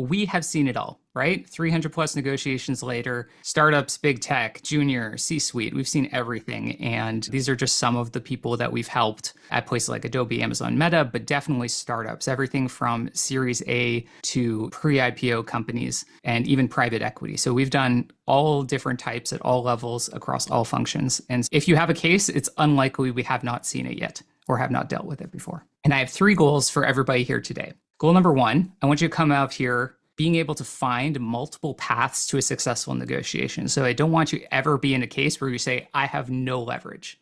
we have seen it all, right? 300 plus negotiations later, startups, big tech, junior, C-suite, we've seen everything. And these are just some of the people that we've helped at places like Adobe, Amazon, Meta, but definitely startups, everything from Series A to pre-IPO companies and even private equity. So we've done all different types at all levels across all functions. And if you have a case, it's unlikely we have not seen it yet or have not dealt with it before. And I have 3 goals for everybody here today. Goal number 1, I want you to come out here being able to find multiple paths to a successful negotiation. So I don't want you to ever be in a case where you say, I have no leverage.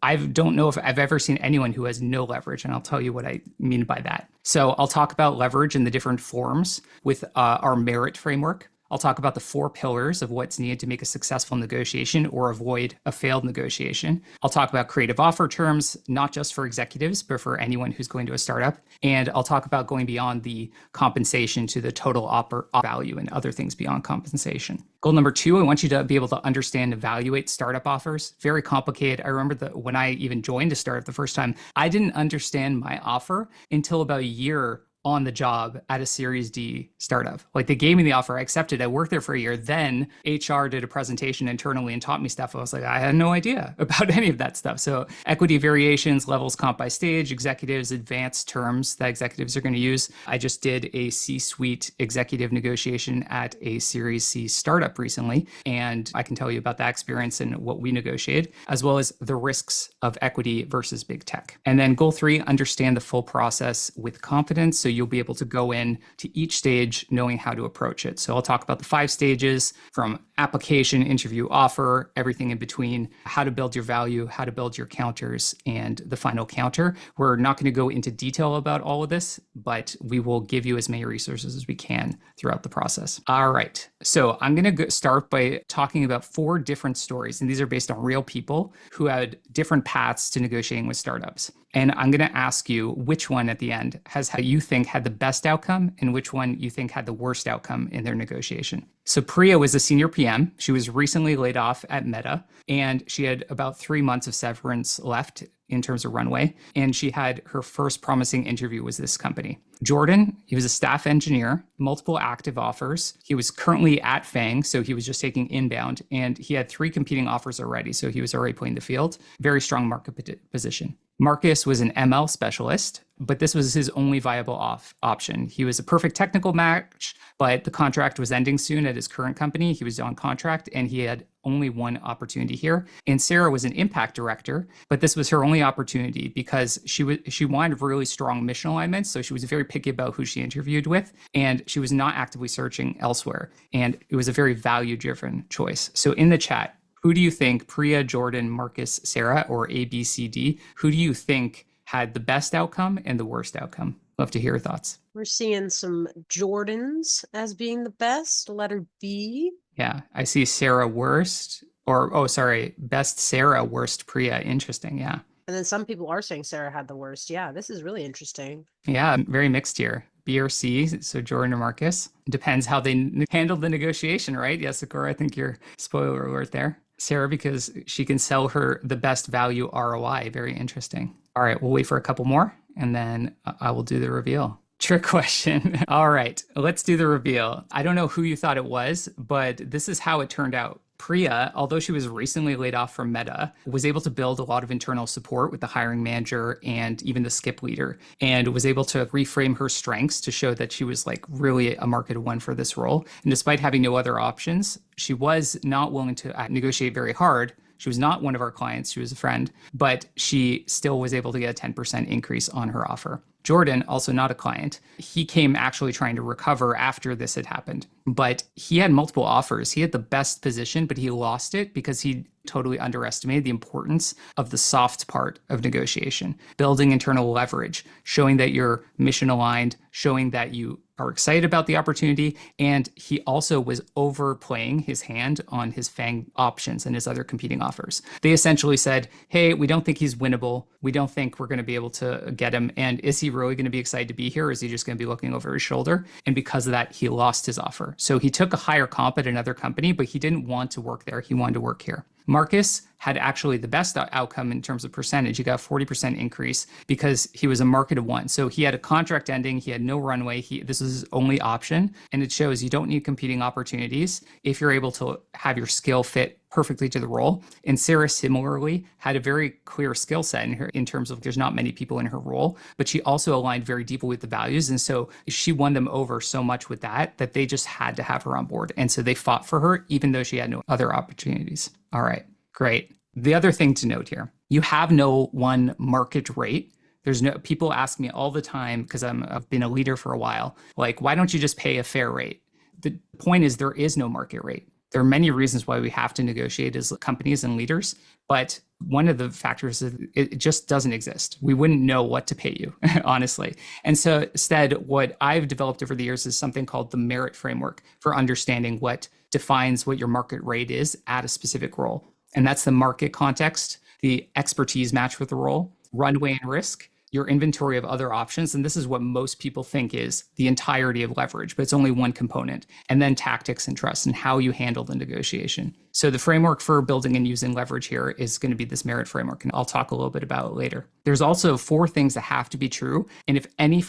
I don't know if I've ever seen anyone who has no leverage, and I'll tell you what I mean by that. So I'll talk about leverage in the different forms with our merit framework. I'll talk about the 4 pillars of what's needed to make a successful negotiation or avoid a failed negotiation. I'll talk about creative offer terms, not just for executives, but for anyone who's going to a startup. And I'll talk about going beyond the compensation to the total offer value and other things beyond compensation. Goal number 2, I want you to be able to understand and evaluate startup offers. Very complicated. I remember that when I even joined a startup the first time, I didn't understand my offer until about a year on the job at a Series D startup. Like, they gave me the offer, I accepted, I worked there for a year. Then HR did a presentation internally and taught me stuff. I was like, I had no idea about any of that stuff. So equity variations, levels comp by stage, executives, advanced terms that executives are going to use. I just did a C-suite executive negotiation at a Series C startup recently. And I can tell you about that experience and what we negotiated, as well as the risks of equity versus big tech. And then goal 3, understand the full process with confidence. So you'll be able to go in to each stage knowing how to approach it. So I'll talk about the 5 stages from application, interview, offer, everything in between, how to build your value, how to build your counters, and the final counter. We're not going to go into detail about all of this, but we will give you as many resources as we can throughout the process. All right. So I'm going to start by talking about 4 different stories, and these are based on real people who had different paths to negotiating with startups. And I'm going to ask you which one at the end has how you think had the best outcome and which one you think had the worst outcome in their negotiation. So Priya was a senior PM. She was recently laid off at Meta, and she had about 3 months of severance left in terms of Runway. And she had her first promising interview was this company. Jordan, he was a staff engineer, multiple active offers. He was currently at FAANG, so he was just taking inbound, and he had 3 competing offers already. So he was already playing the field. Very strong market position. Marcus was an ML specialist, but this was his only viable option. He was a perfect technical match, but the contract was ending soon at his current company. He was on contract, and he had only one opportunity here. And Sarah was an impact director, but this was her only opportunity because she wanted really strong mission alignments. So she was very picky about who she interviewed with, and she was not actively searching elsewhere. And it was a very value-driven choice. So in the chat, who do you think, Priya, Jordan, Marcus, Sarah, or A, B, C, D, who do you think had the best outcome and the worst outcome? Love to hear your thoughts. We're seeing some Jordans as being the best, letter B. Yeah, I see Sarah worst, best Sarah, worst Priya. Interesting, yeah. And then some people are saying Sarah had the worst. Yeah, this is really interesting. Yeah, very mixed here. B or C, so Jordan or Marcus. Depends how they handled the negotiation, right? Yes, Sakura, I think you're spoiler alert there. Sarah, because she can sell her the best value ROI. Very interesting. All right, we'll wait for a couple more, and then I will do the reveal. Trick question. All right, let's do the reveal. I don't know who you thought it was, but this is how it turned out. Priya, although she was recently laid off from Meta, was able to build a lot of internal support with the hiring manager and even the skip leader, and was able to reframe her strengths to show that she was like really a market one for this role. And despite having no other options, she was not willing to negotiate very hard. She was not one of our clients, she was a friend, but she still was able to get a 10% increase on her offer. Jordan, also not a client, he came actually trying to recover after this had happened, but he had multiple offers. He had the best position, but he lost it because he totally underestimated the importance of the soft part of negotiation, building internal leverage, showing that you're mission aligned, showing that you are excited about the opportunity. And he also was overplaying his hand on his FAANG options and his other competing offers. They essentially said, hey, we don't think he's winnable. We don't think we're going to be able to get him. And is he really going to be excited to be here? Or is he just going to be looking over his shoulder? And because of that, he lost his offer. So he took a higher comp at another company, but he didn't want to work there. He wanted to work here. Marcus had actually the best outcome in terms of percentage. He got a 40% increase because he was a market of one. So he had a contract ending. He had no runway. This was his only option. And it shows you don't need competing opportunities if you're able to have your skill fit perfectly to the role. And Sarah similarly had a very clear skill set in terms of there's not many people in her role, but she also aligned very deeply with the values. And so she won them over so much with that they just had to have her on board. And so they fought for her, even though she had no other opportunities. All right, great. The other thing to note here, you have no one market rate. There's no, people ask me all the time, because I've been a leader for a while, like, why don't you just pay a fair rate? The point is there is no market rate. There are many reasons why we have to negotiate as companies and leaders, but one of the factors is it just doesn't exist. We wouldn't know what to pay you, honestly. And so instead, what I've developed over the years is something called the merit framework for understanding what defines what your market rate is at a specific role. And that's the market context, the expertise match with the role, runway and risk, your inventory of other options. And this is what most people think is the entirety of leverage, but it's only one component. And then tactics and trust and how you handle the negotiation. So the framework for building and using leverage here is going to be this merit framework. And I'll talk a little bit about it later. There's also 4 things that have to be true. And if any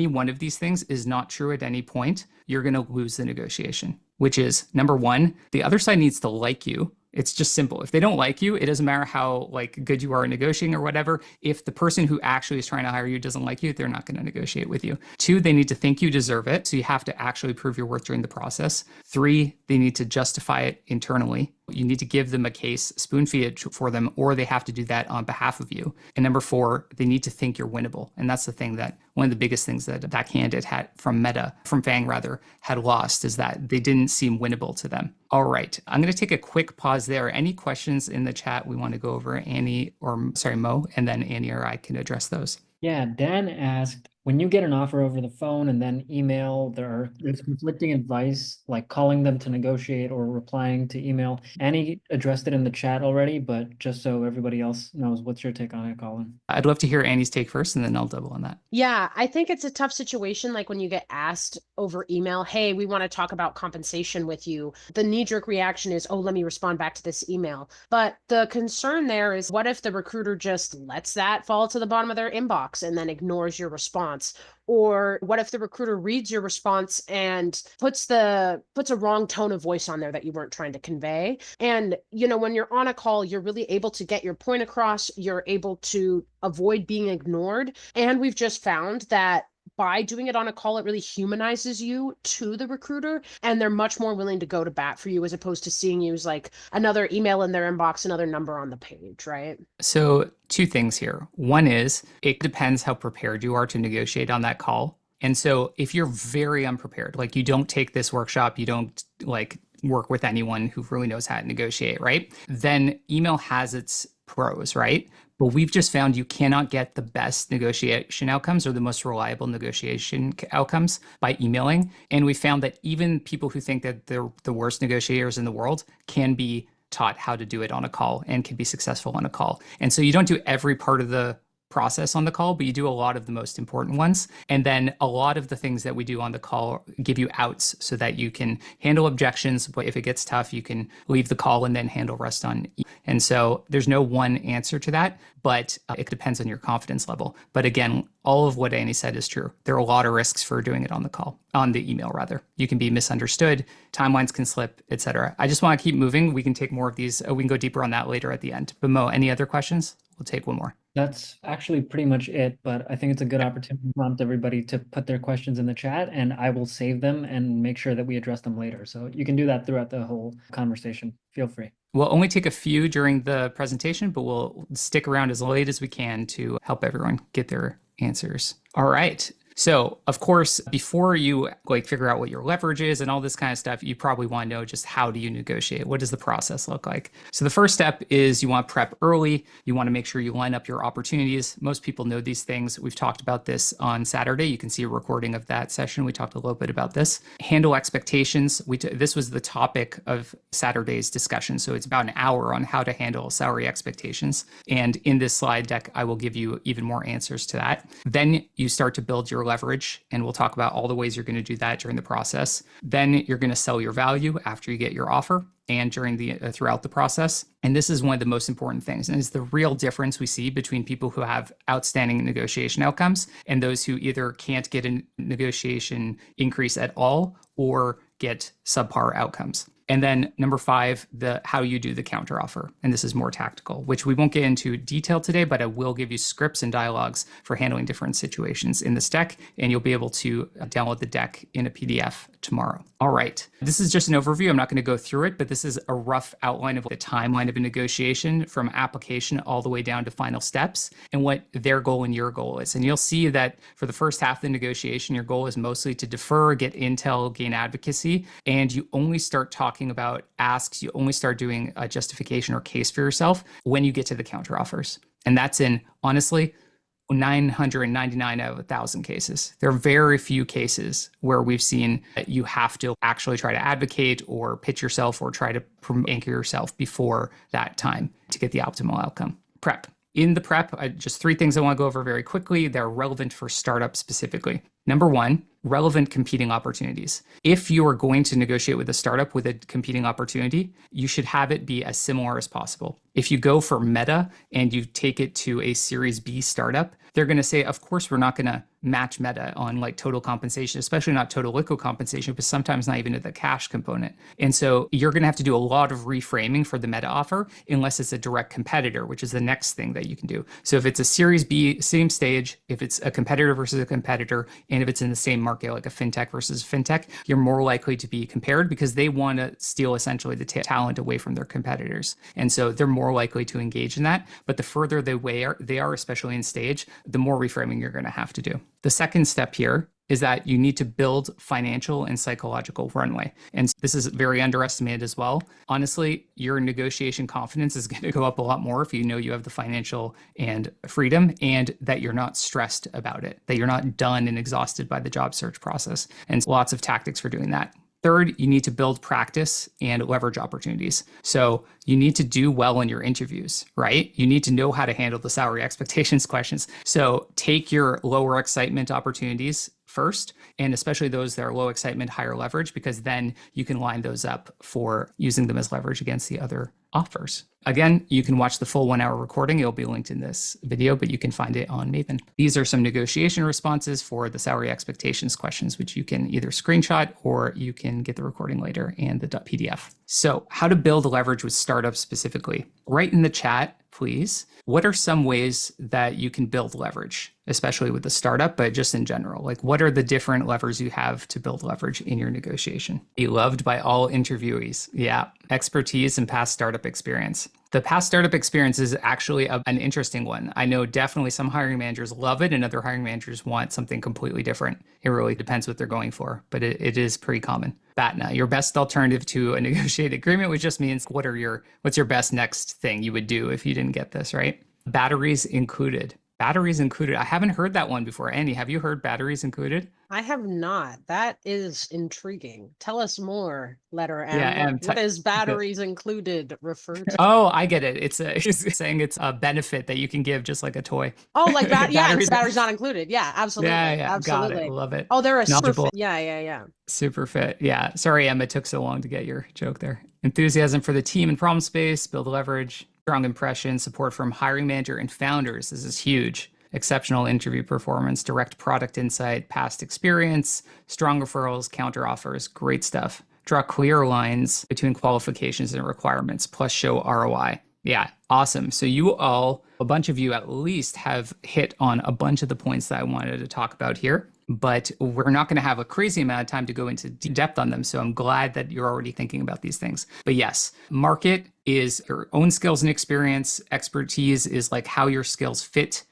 one of these things is not true at any point, you're going to lose the negotiation, which is number 1, the other side needs to like you. It's just simple. If they don't like you, it doesn't matter how good you are at negotiating or whatever. If the person who actually is trying to hire you doesn't like you, they're not going to negotiate with you. 2, they need to think you deserve it. So you have to actually prove your worth during the process. 3, they need to justify it internally. You need to give them a case, spoon feed it for them, or they have to do that on behalf of you. And number 4, they need to think you're winnable. And that's the thing that one of the biggest things that candidate had from FAANG rather, had lost is that they didn't seem winnable to them. All right, I'm going to take a quick pause there. Any questions in the chat we want to go over, Mo, and then Annie or I can address those. Yeah, Dan asked, when you get an offer over the phone and then email, there's conflicting advice, like calling them to negotiate or replying to email. Annie addressed it in the chat already, but just so everybody else knows, what's your take on it, Colin? I'd love to hear Annie's take first, and then I'll double on that. Yeah, I think it's a tough situation. Like when you get asked over email, hey, we want to talk about compensation with you. The knee-jerk reaction is, oh, let me respond back to this email. But the concern there is, what if the recruiter just lets that fall to the bottom of their inbox and then ignores your response? Or what if the recruiter reads your response and puts a wrong tone of voice on there that you weren't trying to convey? And, when you're on a call, you're really able to get your point across. You're able to avoid being ignored. And we've just found that by doing it on a call, it really humanizes you to the recruiter, and they're much more willing to go to bat for you as opposed to seeing you as like another email in their inbox, another number on the page, right? So 2 things here. One is it depends how prepared you are to negotiate on that call. And so if you're very unprepared, like you don't take this workshop, you don't work with anyone who really knows how to negotiate, right? Then email has its pros, right? But we've just found you cannot get the best negotiation outcomes or the most reliable negotiation outcomes by emailing. And we found that even people who think that they're the worst negotiators in the world can be taught how to do it on a call and can be successful on a call. And so you don't do every part of the process on the call, but you do a lot of the most important ones. And then a lot of the things that we do on the call give you outs so that you can handle objections. But if it gets tough, you can leave the call and then handle rest on. And so there's no one answer to that, but it depends on your confidence level. But again, all of what Annie said is true. There are a lot of risks for doing it on the email rather. You can be misunderstood, timelines can slip, etc. I just want to keep moving. We can take more of these. We can go deeper on that later at the end. But Mo, any other questions? We'll take one more. That's actually pretty much it, but I think it's a good opportunity to prompt everybody to put their questions in the chat, and I will save them and make sure that we address them later. So you can do that throughout the whole conversation. Feel free. We'll only take a few during the presentation, but we'll stick around as late as we can to help everyone get their answers. All right. So, of course, before you figure out what your leverage is and all this kind of stuff, you probably want to know just how do you negotiate? What does the process look like? So the first step is you want to prep early. You want to make sure you line up your opportunities. Most people know these things. We've talked about this on Saturday. You can see a recording of that session. We talked a little bit about this. Handle expectations. This was the topic of Saturday's discussion. So it's about an hour on how to handle salary expectations. And in this slide deck, I will give you even more answers to that. Then you start to build your your leverage, and we'll talk about all the ways you're going to do that during the process. Then you're going to sell your value after you get your offer and during the throughout the process. And this is one of the most important things, and it's the real difference we see between people who have outstanding negotiation outcomes and those who either can't get a negotiation increase at all or get subpar outcomes. And then number 5, how you do the counteroffer. And this is more tactical, which we won't get into detail today, but I will give you scripts and dialogues for handling different situations in this deck, and you'll be able to download the deck in a PDF tomorrow. All right, this is just an overview. I'm not going to go through it, but this is a rough outline of the timeline of a negotiation from application all the way down to final steps and what their goal and your goal is. And you'll see that for the first half of the negotiation, your goal is mostly to defer, get intel, gain advocacy, and you only start talking about asks, you only start doing a justification or case for yourself when you get to the counteroffers. And that's in, honestly, 999 out of 1,000 cases. There are very few cases where we've seen that you have to actually try to advocate or pitch yourself or try to anchor yourself before that time to get the optimal outcome. Prep. In the prep, just 3 things I want to go over very quickly. They're relevant for startups specifically. Number 1, relevant competing opportunities. If you are going to negotiate with a startup with a competing opportunity, you should have it be as similar as possible. If you go for Meta and you take it to a Series B startup, they're going to say, of course, we're not going to match Meta on like total compensation, especially not total liquid compensation, but sometimes not even at the cash component. And so you're going to have to do a lot of reframing for the Meta offer unless it's a direct competitor, which is the next thing that you can do. So if it's a Series B, same stage, if it's a competitor versus a competitor, and if it's in the same market, like a fintech versus fintech, you're more likely to be compared because they want to steal essentially the talent away from their competitors. And so they're more likely to engage in that. But the further they are, especially in stage, the more reframing you're going to have to do. The second step here is that you need to build financial and psychological runway. And this is very underestimated as well. Honestly, your negotiation confidence is going to go up a lot more if you know you have the financial and freedom and that you're not stressed about it, that you're not done and exhausted by the job search process. And lots of tactics for doing that. Third, you need to build practice and leverage opportunities. So you need to do well in your interviews, right? You need to know how to handle the salary expectations questions. So take your lower excitement opportunities first, and especially those that are low excitement, higher leverage, because then you can line those up for using them as leverage against the other offers. Again, you can watch the full 1-hour recording. It'll be linked in this video, but you can find it on Maven. These are some negotiation responses for the salary expectations questions, which you can either screenshot or you can get the recording later and the .pdf. So how to build leverage with startups specifically. Write in the chat, please. What are some ways that you can build leverage, especially with the startup, but just in general? Like, what are the different levers you have to build leverage in your negotiation? Be loved by all interviewees. Yeah. Expertise and past startup experience. The past startup experience is actually an interesting one. I know definitely some hiring managers love it and other hiring managers want something completely different. It really depends what they're going for, but it is pretty common. BATNA, your best alternative to a negotiated agreement, which just means what's your best next thing you would do if you didn't get this, right? Batteries included. Batteries included. I haven't heard that one before. Annie, have you heard batteries included? I have not. That is intriguing. Tell us more, letter M. Yeah, What is batteries included referred to? Oh, I get it. It's saying it's a benefit that you can give just like a toy. Oh, like that. Yeah, batteries not included. Yeah, absolutely. Yeah, absolutely. Got it. Love it. Oh, they're a super Knowledgeable. fit. Yeah. Super fit. Yeah. Sorry, Emma, it took so long to get your joke there. Enthusiasm for the team and problem space, build leverage, strong impression, support from hiring manager and founders. This is huge. Exceptional interview performance, direct product insight, past experience, strong referrals, counter offers, great stuff. Draw clear lines between qualifications and requirements, plus show ROI. Yeah, awesome. So a bunch of you at least have hit on a bunch of the points that I wanted to talk about here, but we're not going to have a crazy amount of time to go into depth on them. So I'm glad that you're already thinking about these things. But yes, market is your own skills and experience. Expertise is like how your skills fit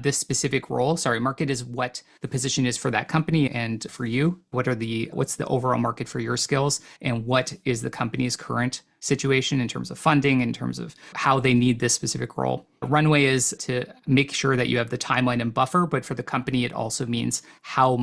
this specific role. Sorry, market is what the position is for that company and for you. What's the overall market for your skills, and what is the company's current situation in terms of funding, in terms of how they need this specific role. Runway is to make sure that you have the timeline and buffer, but for the company, it also means how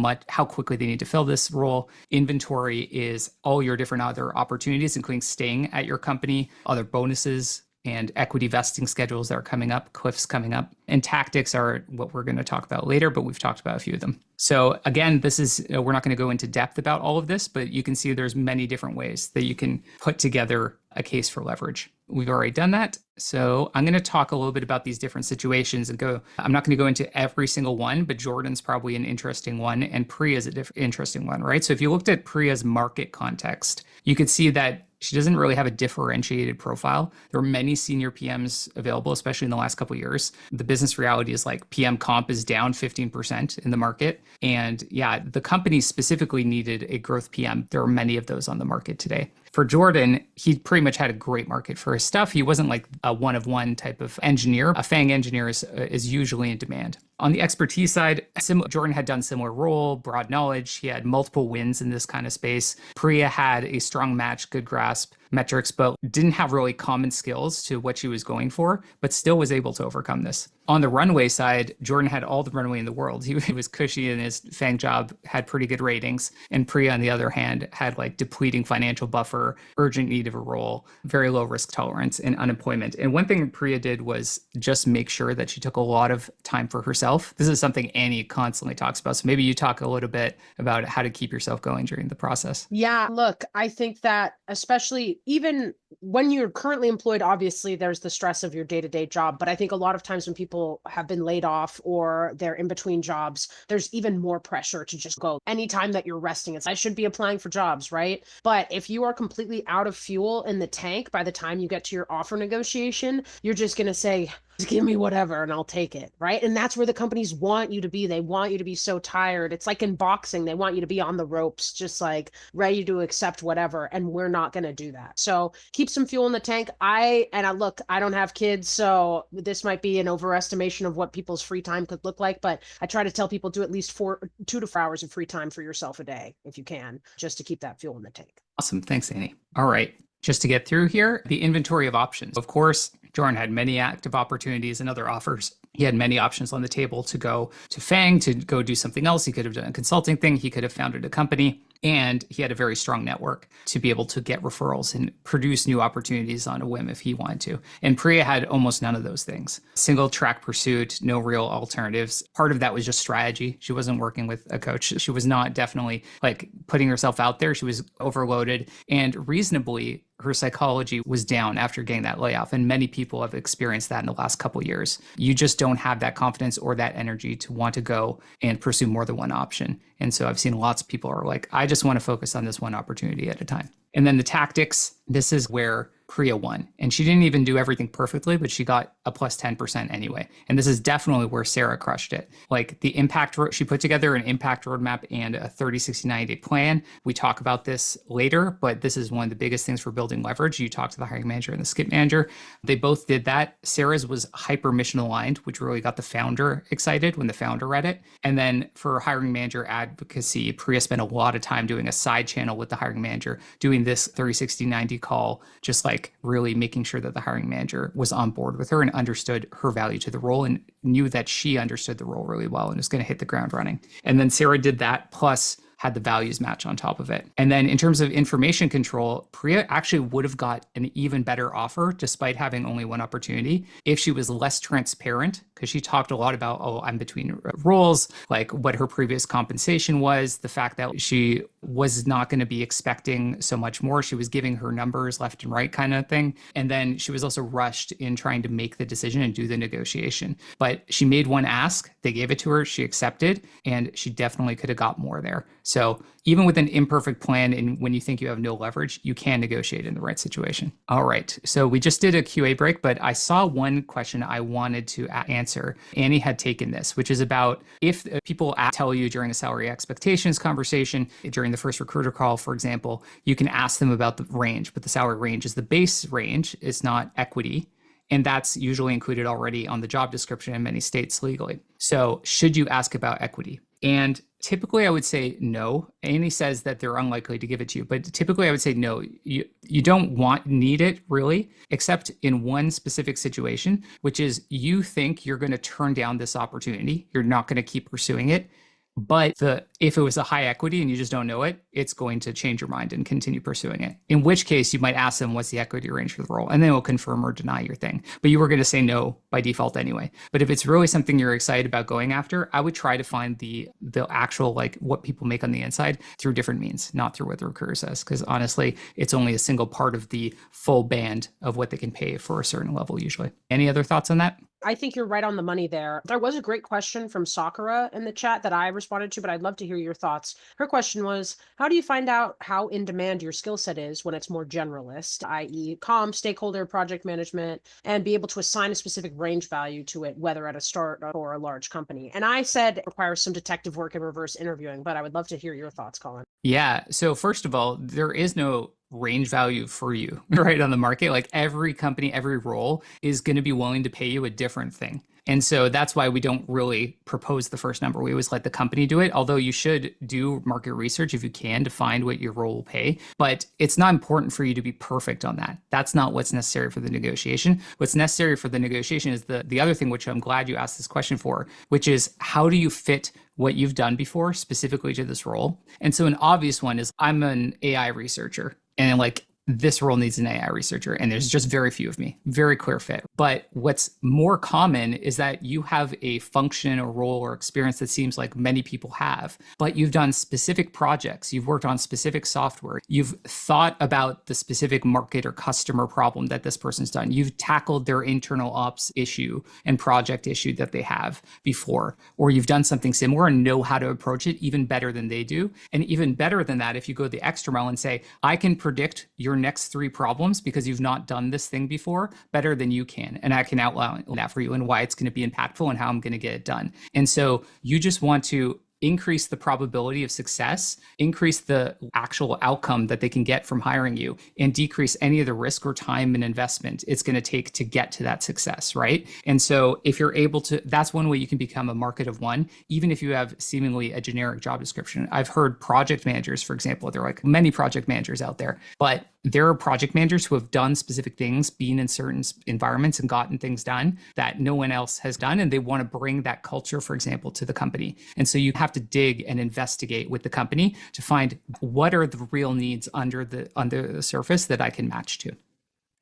quickly they need to fill this role. Inventory is all your different other opportunities, including staying at your company, other bonuses, and equity vesting schedules that are coming up, cliffs coming up. And tactics are what we're going to talk about later, but we've talked about a few of them. So again, this is, we're not going to go into depth about all of this, but you can see there's many different ways that you can put together a case for leverage. We've already done that. So I'm going to talk a little bit about these different situations and I'm not going to go into every single one, but Jordan's probably an interesting one and Priya's an interesting one, right? So if you looked at Priya's market context, you could see that she doesn't really have a differentiated profile. There are many senior PMs available, especially in the last couple of years. The business reality is like PM comp is down 15% in the market. And yeah, the company specifically needed a growth PM. There are many of those on the market today. For Jordan, he pretty much had a great market for his stuff. He wasn't like a one-of-one type of engineer. A FAANG engineer is usually in demand. On the expertise side, Jordan had done similar role, broad knowledge. He had multiple wins in this kind of space. Priya had a strong match, good grasp, metrics, but didn't have really common skills to what she was going for, but still was able to overcome this. On the Runway side, Jordan had all the runway in the world. He was cushy in his FAANG job, had pretty good ratings. And Priya, on the other hand, had like depleting financial buffer, urgent need of a role, very low risk tolerance, and unemployment. And one thing Priya did was just make sure that she took a lot of time for herself. This is something Annie constantly talks about. So maybe you talk a little bit about how to keep yourself going during the process. Yeah, look, I think that especially even when you're currently employed, obviously there's the stress of your day-to-day job. But I think a lot of times when people have been laid off or they're in between jobs, there's even more pressure to just go anytime that you're resting. I should be applying for jobs, right? But if you are completely out of fuel in the tank by the time you get to your offer negotiation, you're just going to say, just give me whatever and I'll take it, right? And that's where the companies want you to be. They want you to be so tired. It's like in boxing, they want you to be on the ropes, just like ready to accept whatever. And we're not going to do that. So keep some fuel in the tank. I don't have kids, so this might be an overestimation of what people's free time could look like, but I try to tell people do at least 2 to 4 hours of free time for yourself a day, if you can, just to keep that fuel in the tank. Awesome. Thanks, Annie. All right. Just to get through here, the inventory of options. Of course, Jordan had many active opportunities and other offers. He had many options on the table to go to FAANG, to go do something else. He could have done a consulting thing. He could have founded a company. And he had a very strong network to be able to get referrals and produce new opportunities on a whim if he wanted to. And Priya had almost none of those things. Single track pursuit, no real alternatives. Part of that was just strategy. She wasn't working with a coach. She was not definitely like putting herself out there. She was overloaded, and reasonably, her psychology was down after getting that layoff. And many people have experienced that in the last couple of years. You just don't have that confidence or that energy to want to go and pursue more than one option. And so I've seen lots of people are like, I just want to focus on this one opportunity at a time. And then the tactics, this is where Priya won. And she didn't even do everything perfectly, but she got a plus 10% anyway. And this is definitely where Sarah crushed it. Like the impact, she put together an impact roadmap and a 30, 60, 90-day plan. We talk about this later, but this is one of the biggest things for building leverage. You talk to the hiring manager and the skip manager. They both did that. Sarah's was hyper mission aligned, which really got the founder excited when the founder read it. And then for hiring manager advocacy, Priya spent a lot of time doing a side channel with the hiring manager, doing this 30, 60, 90 call, just like really making sure that the hiring manager was on board with her and understood her value to the role and knew that she understood the role really well and was going to hit the ground running. And then Sarah did that, plus had the values match on top of it. And then in terms of information control, Priya actually would have got an even better offer despite having only one opportunity if she was less transparent, because she talked a lot about, oh, I'm between roles, like what her previous compensation was, the fact that she was not going to be expecting so much more. She was giving her numbers left and right kind of thing. And then she was also rushed in trying to make the decision and do the negotiation. But she made one ask, they gave it to her, she accepted, and she definitely could have got more there. So even with an imperfect plan and when you think you have no leverage, you can negotiate in the right situation. All right. So we just did a QA break, but I saw one question I wanted to answer. Annie had taken this, which is about if people tell you during a salary expectations conversation, during the first recruiter call, for example, you can ask them about the range, but the salary range is the base range. It's not equity. And that's usually included already on the job description in many states legally. So should you ask about equity? And typically I would say no. Annie says that they're unlikely to give it to you, but typically I would say no. You don't need it really, except in one specific situation, which is you think you're going to turn down this opportunity. You're not going to keep pursuing it. But if it was a high equity and you just don't know it, it's going to change your mind and continue pursuing it. In which case, you might ask them, what's the equity range for the role? And then it'll confirm or deny your thing. But you were going to say no by default anyway. But if it's really something you're excited about going after, I would try to find the actual, like, what people make on the inside through different means, not through what the recruiter says. Because honestly, it's only a single part of the full band of what they can pay for a certain level usually. Any other thoughts on that? I think you're right on the money there. There was a great question from Sakura in the chat that I responded to, but I'd love to hear your thoughts. Her question was, how do you find out how in demand your skill set is when it's more generalist, i.e. comm, stakeholder, project management, and be able to assign a specific range value to it, whether at a startup or a large company? And I said it requires some detective work and reverse interviewing, but I would love to hear your thoughts, Colin. Yeah. So first of all, there is no range value for you, right, on the market. Like every company, every role is going to be willing to pay you a different thing. And so that's why we don't really propose the first number. We always let the company do it, although you should do market research if you can to find what your role will pay. But it's not important for you to be perfect on that. That's not what's necessary for the negotiation. What's necessary for the negotiation is the other thing, which I'm glad you asked this question for, which is how do you fit what you've done before specifically to this role? And so an obvious one is I'm an AI researcher. And like this role needs an AI researcher, and there's just very few of me, very clear fit. But what's more common is that you have a function or role or experience that seems like many people have, but you've done specific projects, you've worked on specific software, you've thought about the specific market or customer problem that this person's done, you've tackled their internal ops issue and project issue that they have before, or you've done something similar and know how to approach it even better than they do. And even better than that, if you go the extra mile and say, I can predict your next 3 problems because you've not done this thing before better than you can. And I can outline that for you and why it's going to be impactful and how I'm going to get it done. And so you just want to increase the probability of success, increase the actual outcome that they can get from hiring you, and decrease any of the risk or time and investment it's going to take to get to that success, right? And so if you're able to, that's one way you can become a market of one, even if you have seemingly a generic job description. I've heard project managers, for example, there are like many project managers out there, but there are project managers who have done specific things, been in certain environments and gotten things done that no one else has done. And they want to bring that culture, for example, to the company. And so you have to dig and investigate with the company to find what are the real needs under the surface that I can match to.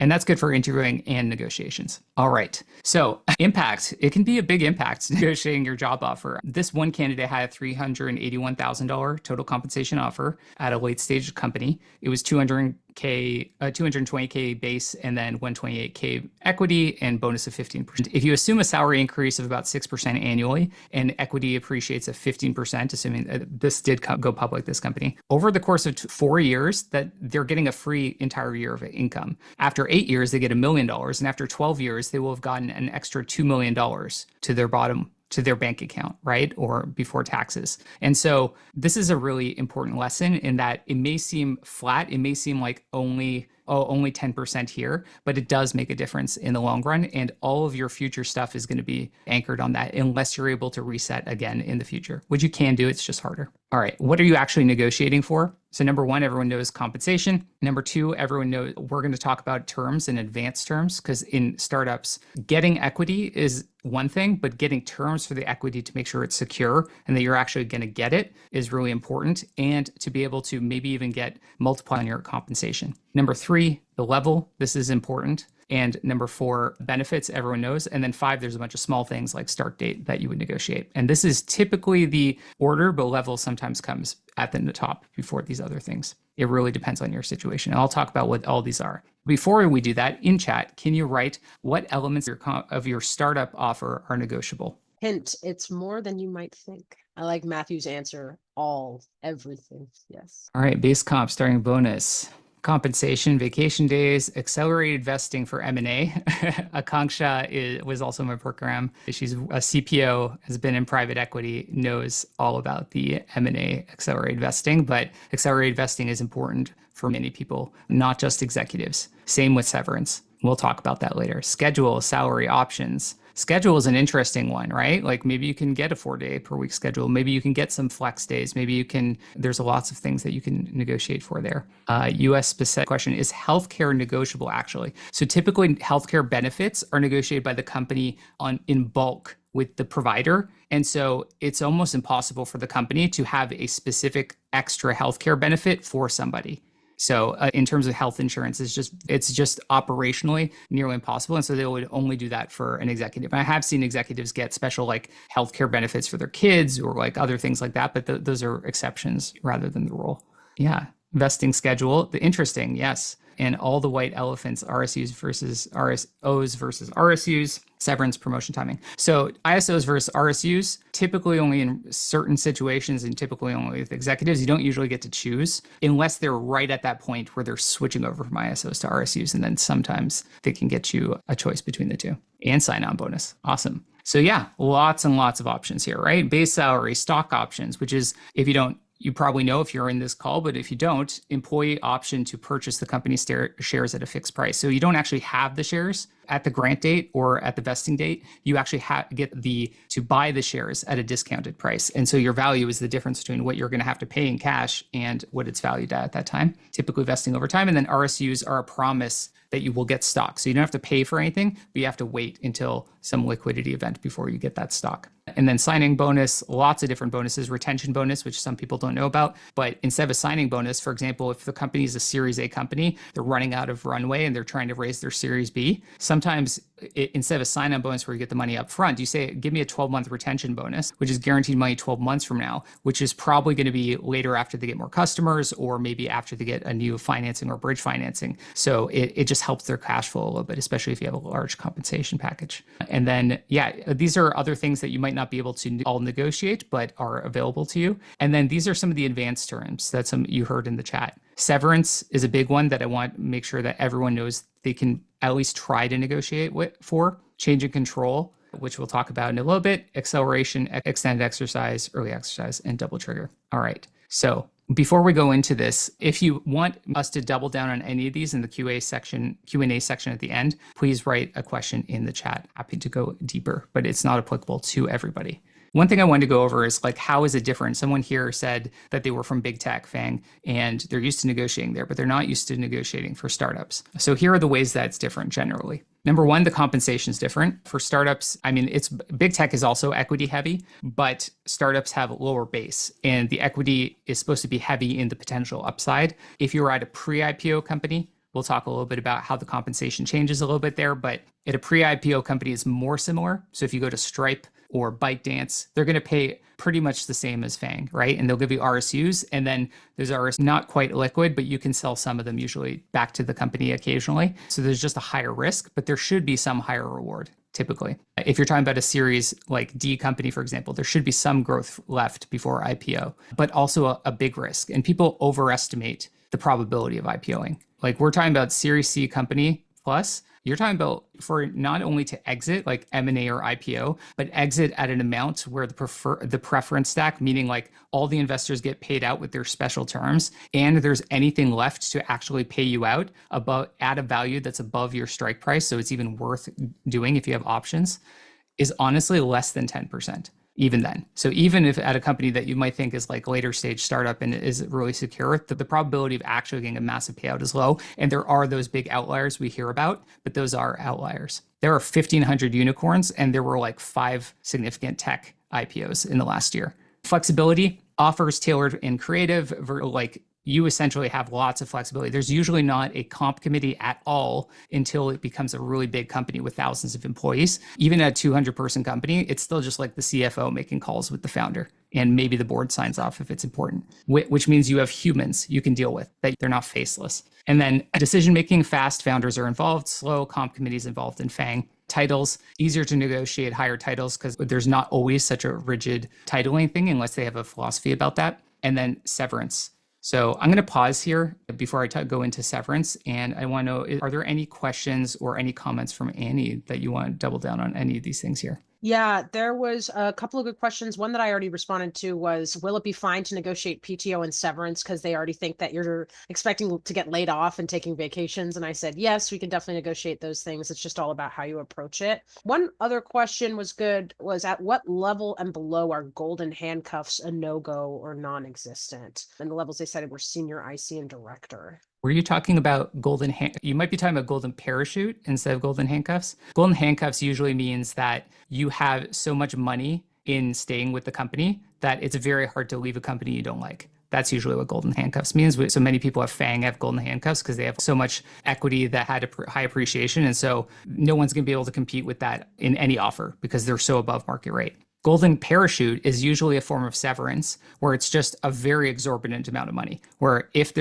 And that's good for interviewing and negotiations. All right. So impact, it can be a big impact negotiating your job offer. This one candidate had a $381,000 total compensation offer at a late stage company. It was 220K base and then 128K equity and bonus of 15%. If you assume a salary increase of about 6% annually and equity appreciates at 15%, assuming this did go public, this company, over the course of 4 years, that they're getting a free entire year of income. After 8 years, they get $1 million. And after 12 years, they will have gotten an extra $2 million to their bank account, right? Or before taxes. And so this is a really important lesson in that it may seem flat. It may seem like only 10% here, but it does make a difference in the long run. And all of your future stuff is going to be anchored on that unless you're able to reset again in the future, which you can do. It's just harder. All right. What are you actually negotiating for? So number one, everyone knows compensation. Number two, everyone knows we're going to talk about terms and advanced terms, because in startups, getting equity is one thing, but getting terms for the equity to make sure it's secure and that you're actually going to get it is really important. And to be able to maybe even get multiply on your compensation. Number three, the level. This is important. And number four, benefits, everyone knows. And then five, there's a bunch of small things like start date that you would negotiate. And this is typically the order, but level sometimes comes at the top before these other things. It really depends on your situation. And I'll talk about what all these are. Before we do that, in chat, can you write what elements of your startup offer are negotiable? Hint, it's more than you might think. I like Matthew's answer. Everything. Yes. All right, base comp, starting bonus. Compensation, vacation days, accelerated vesting for M&A. Akanksha was also in my program. She's a CPO, has been in private equity, knows all about the M&A accelerated vesting, but accelerated vesting is important for many people, not just executives. Same with severance. We'll talk about that later. Schedule, salary, options. Schedule is an interesting one, right? Like maybe you can get a 4-day per week schedule. Maybe you can get some flex days. Maybe you can, there's lots of things that you can negotiate for there. US specific question, is healthcare negotiable actually? So typically healthcare benefits are negotiated by the company in bulk with the provider. And so it's almost impossible for the company to have a specific extra healthcare benefit for somebody. So in terms of health insurance, it's just operationally nearly impossible. And so they would only do that for an executive. And I have seen executives get special like healthcare benefits for their kids or like other things like that, but those are exceptions rather than the rule. Yeah. Vesting schedule, the interesting, yes. And all the white elephants, RSUs versus RSOs versus RSUs, severance, promotion timing. So ISOs versus RSUs, typically only in certain situations and typically only with executives, you don't usually get to choose unless they're right at that point where they're switching over from ISOs to RSUs. And then sometimes they can get you a choice between the two and sign-on bonus. Awesome. So yeah, lots and lots of options here, right? Base salary, stock options, which is you probably know if you're in this call, but if you don't, employee option to purchase the company's shares at a fixed price. So you don't actually have the shares at the grant date or at the vesting date. You actually get to buy the shares at a discounted price. And so your value is the difference between what you're going to have to pay in cash and what it's valued at that time, typically vesting over time. And then RSUs are a promise that you will get stock. So you don't have to pay for anything, but you have to wait until some liquidity event before you get that stock. And then signing bonus, lots of different bonuses, retention bonus, which some people don't know about. But instead of a signing bonus, for example, if the company is a Series A company, they're running out of runway and they're trying to raise their Series B, sometimes instead of a sign-on bonus where you get the money up front, you say, give me a 12-month retention bonus, which is guaranteed money 12 months from now, which is probably going to be later after they get more customers or maybe after they get a new financing or bridge financing. So it just helps their cash flow a little bit, especially if you have a large compensation package. And then, yeah, these are other things that you might not be able to all negotiate, but are available to you. And then these are some of the advanced terms that you heard in the chat. Severance is a big one that I want to make sure that everyone knows they can at least try to negotiate for. Change in control, which we'll talk about in a little bit. Acceleration, extended exercise, early exercise, and double trigger. All right. So before we go into this, if you want us to double down on any of these in the Q&A section at the end, please write a question in the chat. Happy to go deeper, but it's not applicable to everybody. One thing I wanted to go over is like, how is it different? Someone here said that they were from big tech, FAANG, and they're used to negotiating there, but they're not used to negotiating for startups. So here are the ways that it's different generally. Number one, the compensation is different. For startups, I mean, big tech is also equity heavy, but startups have a lower base and the equity is supposed to be heavy in the potential upside. If you were at a pre-IPO company, we'll talk a little bit about how the compensation changes a little bit there, but at a pre-IPO company is more similar. So if you go to Stripe or ByteDance, they're going to pay pretty much the same as FAANG, right? And they'll give you RSUs, and then those RSUs not quite liquid, but you can sell some of them usually back to the company occasionally. So there's just a higher risk, but there should be some higher reward typically. If you're talking about a series like D company, for example, there should be some growth left before IPO, but also a big risk. And people overestimate the probability of IPOing. Like we're talking about Series C company plus, you're talking about for not only to exit like M&A or IPO, but exit at an amount where the preference stack, meaning like all the investors get paid out with their special terms, and there's anything left to actually pay you out at a value that's above your strike price, so it's even worth doing if you have options, is honestly less than 10%. Even then. So even if at a company that you might think is like later stage startup and is really secure, the probability of actually getting a massive payout is low. And there are those big outliers we hear about, but those are outliers. There are 1,500 unicorns and there were like 5 significant tech IPOs in the last year. Flexibility, offers tailored and creative, like you essentially have lots of flexibility. There's usually not a comp committee at all until it becomes a really big company with thousands of employees. Even at a 200-person company, it's still just like the CFO making calls with the founder. And maybe the board signs off if it's important, which means you have humans you can deal with, that they're not faceless. And then decision-making, fast, founders are involved, slow, comp committees involved in FAANG. Titles, easier to negotiate higher titles because there's not always such a rigid titling thing unless they have a philosophy about that. And then severance. So I'm going to pause here before I go into severance. And I want to know, are there any questions or any comments from Annie that you want to double down on any of these things here? Yeah, there was a couple of good questions. One that I already responded to was, will it be fine to negotiate PTO and severance because they already think that you're expecting to get laid off and taking vacations? And I said, yes, we can definitely negotiate those things. It's just all about how you approach it. One other question was good, was at what level and below are golden handcuffs a no-go or non-existent? And the levels they cited were senior IC and director. Were you talking about you might be talking about golden parachute instead of golden handcuffs. Golden handcuffs usually means that you have so much money in staying with the company that it's very hard to leave a company you don't like. That's usually what golden handcuffs means. So many people have FAANG have golden handcuffs because they have so much equity that had a high appreciation. And so no one's going to be able to compete with that in any offer because they're so above market rate. Golden parachute is usually a form of severance where it's just a very exorbitant amount of money, where if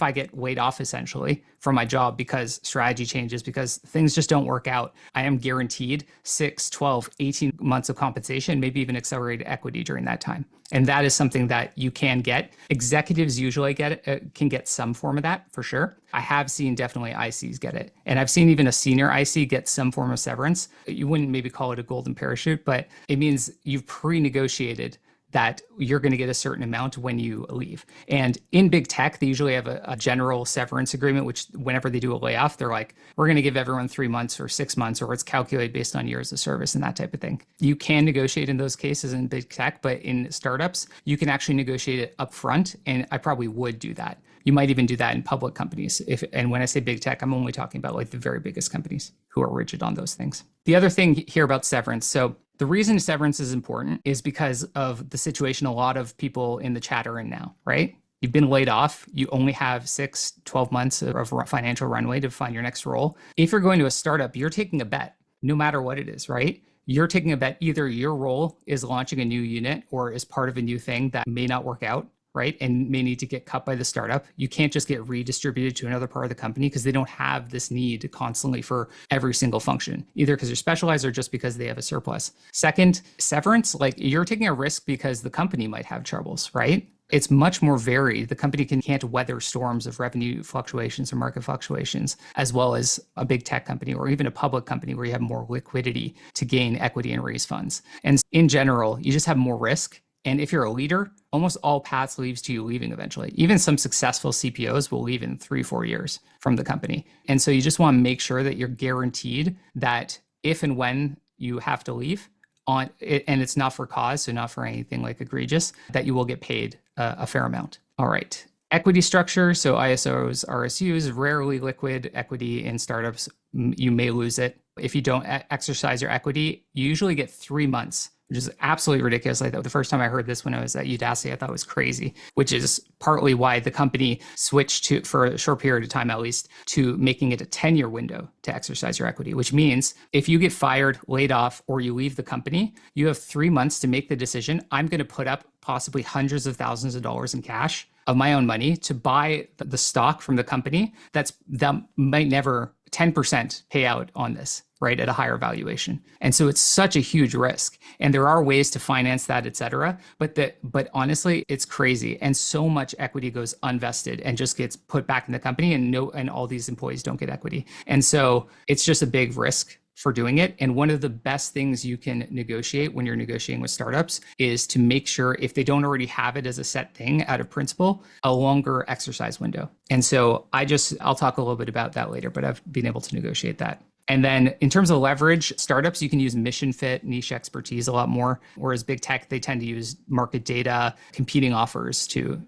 I get laid off essentially from my job because strategy changes, because things just don't work out, I am guaranteed 6, 12, 18 months of compensation, maybe even accelerated equity during that time. And that is something that you can get. Executives usually can get some form of that for sure. I have seen definitely ICs get it. And I've seen even a senior IC get some form of severance. You wouldn't maybe call it a golden parachute, but it means you've pre-negotiated that you're going to get a certain amount when you leave. And in big tech, they usually have a general severance agreement, which whenever they do a layoff, they're like, we're going to give everyone 3 months or 6 months, or it's calculated based on years of service and that type of thing. You can negotiate in those cases in big tech, but in startups, you can actually negotiate it upfront. And I probably would do that. You might even do that in public companies. And when I say big tech, I'm only talking about like the very biggest companies who are rigid on those things. The other thing here about severance. So the reason severance is important is because of the situation a lot of people in the chat are in now, right? You've been laid off. You only have 6, 12 months of financial runway to find your next role. If you're going to a startup, you're taking a bet, no matter what it is, right? You're taking a bet. Either your role is launching a new unit or is part of a new thing that may not work out, right? And may need to get cut by the startup. You can't just get redistributed to another part of the company because they don't have this need constantly for every single function, either because they're specialized or just because they have a surplus. Second, severance, like you're taking a risk because the company might have troubles, right? It's much more varied. The company can't weather storms of revenue fluctuations or market fluctuations, as well as a big tech company or even a public company where you have more liquidity to gain equity and raise funds. And in general, you just have more risk. And if you're a leader, almost all paths leads to you leaving eventually. Even some successful CPOs will leave in 3-4 years from the company. And so you just want to make sure that you're guaranteed that if and when you have to leave, and it's not for cause, so not for anything like egregious, that you will get paid a fair amount. All right. Equity structure. So ISOs, RSUs, rarely liquid equity in startups. You may lose it. If you don't exercise your equity, you usually get 3 months, which is absolutely ridiculous. Like the first time I heard this when I was at Udacity, I thought it was crazy, which is partly why the company switched to, for a short period of time at least, to making it a 10-year window to exercise your equity, which means if you get fired, laid off, or you leave the company, you have 3 months to make the decision. I'm going to put up possibly hundreds of thousands of dollars in cash of my own money to buy the stock from the company that might never 10% pay out on this, right, at a higher valuation. And so it's such a huge risk. And there are ways to finance that, et cetera. But honestly, it's crazy. And so much equity goes unvested and just gets put back in the company, and all these employees don't get equity. And so it's just a big risk for doing it. And one of the best things you can negotiate when you're negotiating with startups is to make sure, if they don't already have it as a set thing out of principle, a longer exercise window. And so I'll talk a little bit about that later, but I've been able to negotiate that. And then in terms of leverage, startups, you can use mission fit, niche expertise a lot more, whereas big tech, they tend to use market data, competing offers to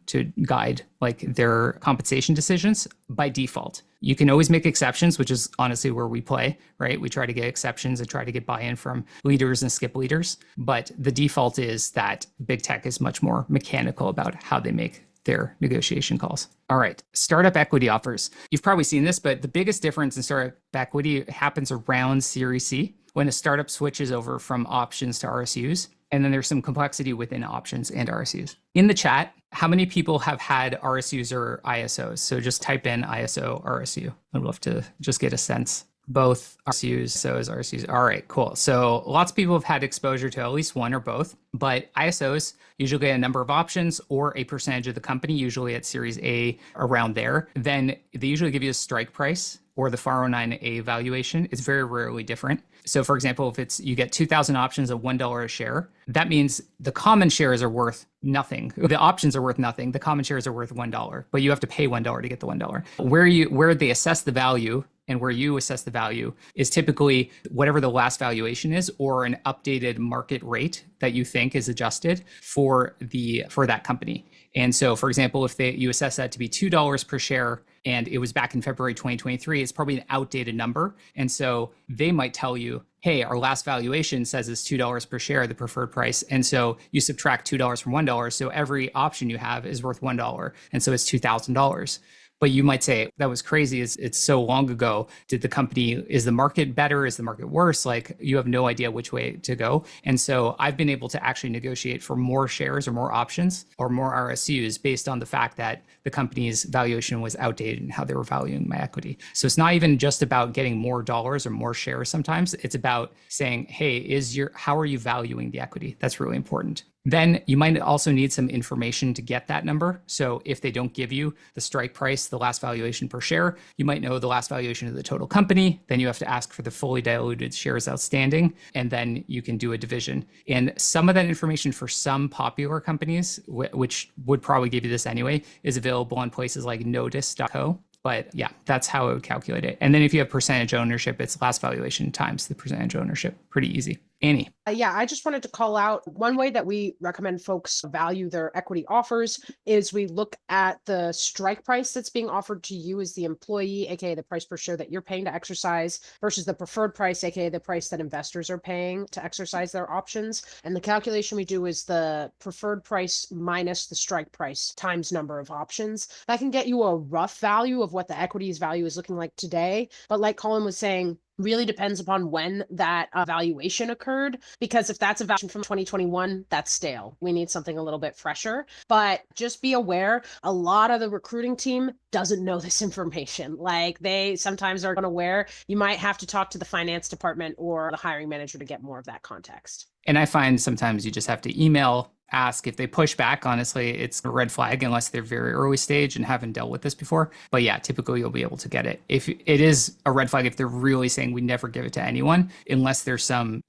guide like their compensation decisions by default. You can always make exceptions, which is honestly where we play, right? We try to get exceptions and try to get buy-in from leaders and skip leaders. But the default is that big tech is much more mechanical about how they make their negotiation calls. All right, startup equity offers. You've probably seen this, but the biggest difference in startup equity happens around Series C, when a startup switches over from options to RSUs. And then there's some complexity within options and RSUs. In the chat, how many people have had RSUs or ISOs? So just type in ISO, RSU. I'd love to just get a sense. Both RSUs, RSUs. All right, cool. So lots of people have had exposure to at least one or both, but ISOs usually get a number of options or a percentage of the company, usually at Series A, around there. Then they usually give you a strike price or the 409A valuation. It's very rarely different. So for example, if you get 2,000 options at $1 a share, that means the common shares are worth nothing. The options are worth nothing. The common shares are worth $1, but you have to pay $1 to get the $1. Where they assess the value and where you assess the value is typically whatever the last valuation is, or an updated market rate that you think is adjusted for that company. And so, for example, if you assess that to be $2 per share and it was back in February 2023, it's probably an outdated number. And so they might tell you, hey, our last valuation says it's $2 per share, the preferred price. And so you subtract $2 from $1. So every option you have is worth $1. And so it's $2,000. But you might say, that was crazy. It's so long ago. Is the market better? Is the market worse? Like, you have no idea which way to go. And so I've been able to actually negotiate for more shares or more options or more RSUs based on the fact that the company's valuation was outdated and how they were valuing my equity. So it's not even just about getting more dollars or more shares sometimes. It's about saying, hey, how are you valuing the equity? That's really important. Then you might also need some information to get that number. So if they don't give you the strike price, the last valuation per share, you might know the last valuation of the total company. Then you have to ask for the fully diluted shares outstanding, and then you can do a division. And some of that information for some popular companies, which would probably give you this anyway, is available on places like notice.co. But yeah, that's how I would calculate it. And then if you have percentage ownership, it's last valuation times the percentage ownership. Pretty easy. Annie. Yeah, I just wanted to call out one way that we recommend folks value their equity offers is we look at the strike price that's being offered to you as the employee, aka the price per share that you're paying to exercise, versus the preferred price, aka the price that investors are paying to exercise their options. And the calculation we do is the preferred price minus the strike price times number of options. That can get you a rough value of what the equity's value is looking like today. But like Colin was saying, really depends upon when that valuation occurred, because if that's a valuation from 2021, that's stale. We need something a little bit fresher. But just be aware, a lot of the recruiting team doesn't know this information. Like, they sometimes are unaware. You might have to talk to the finance department or the hiring manager to get more of that context. And I find sometimes you just have to email, ask. If they push back, honestly, it's a red flag unless they're very early stage and haven't dealt with this before. But yeah, typically you'll be able to get it. If it is a red flag, if they're really saying we never give it to anyone, unless there's some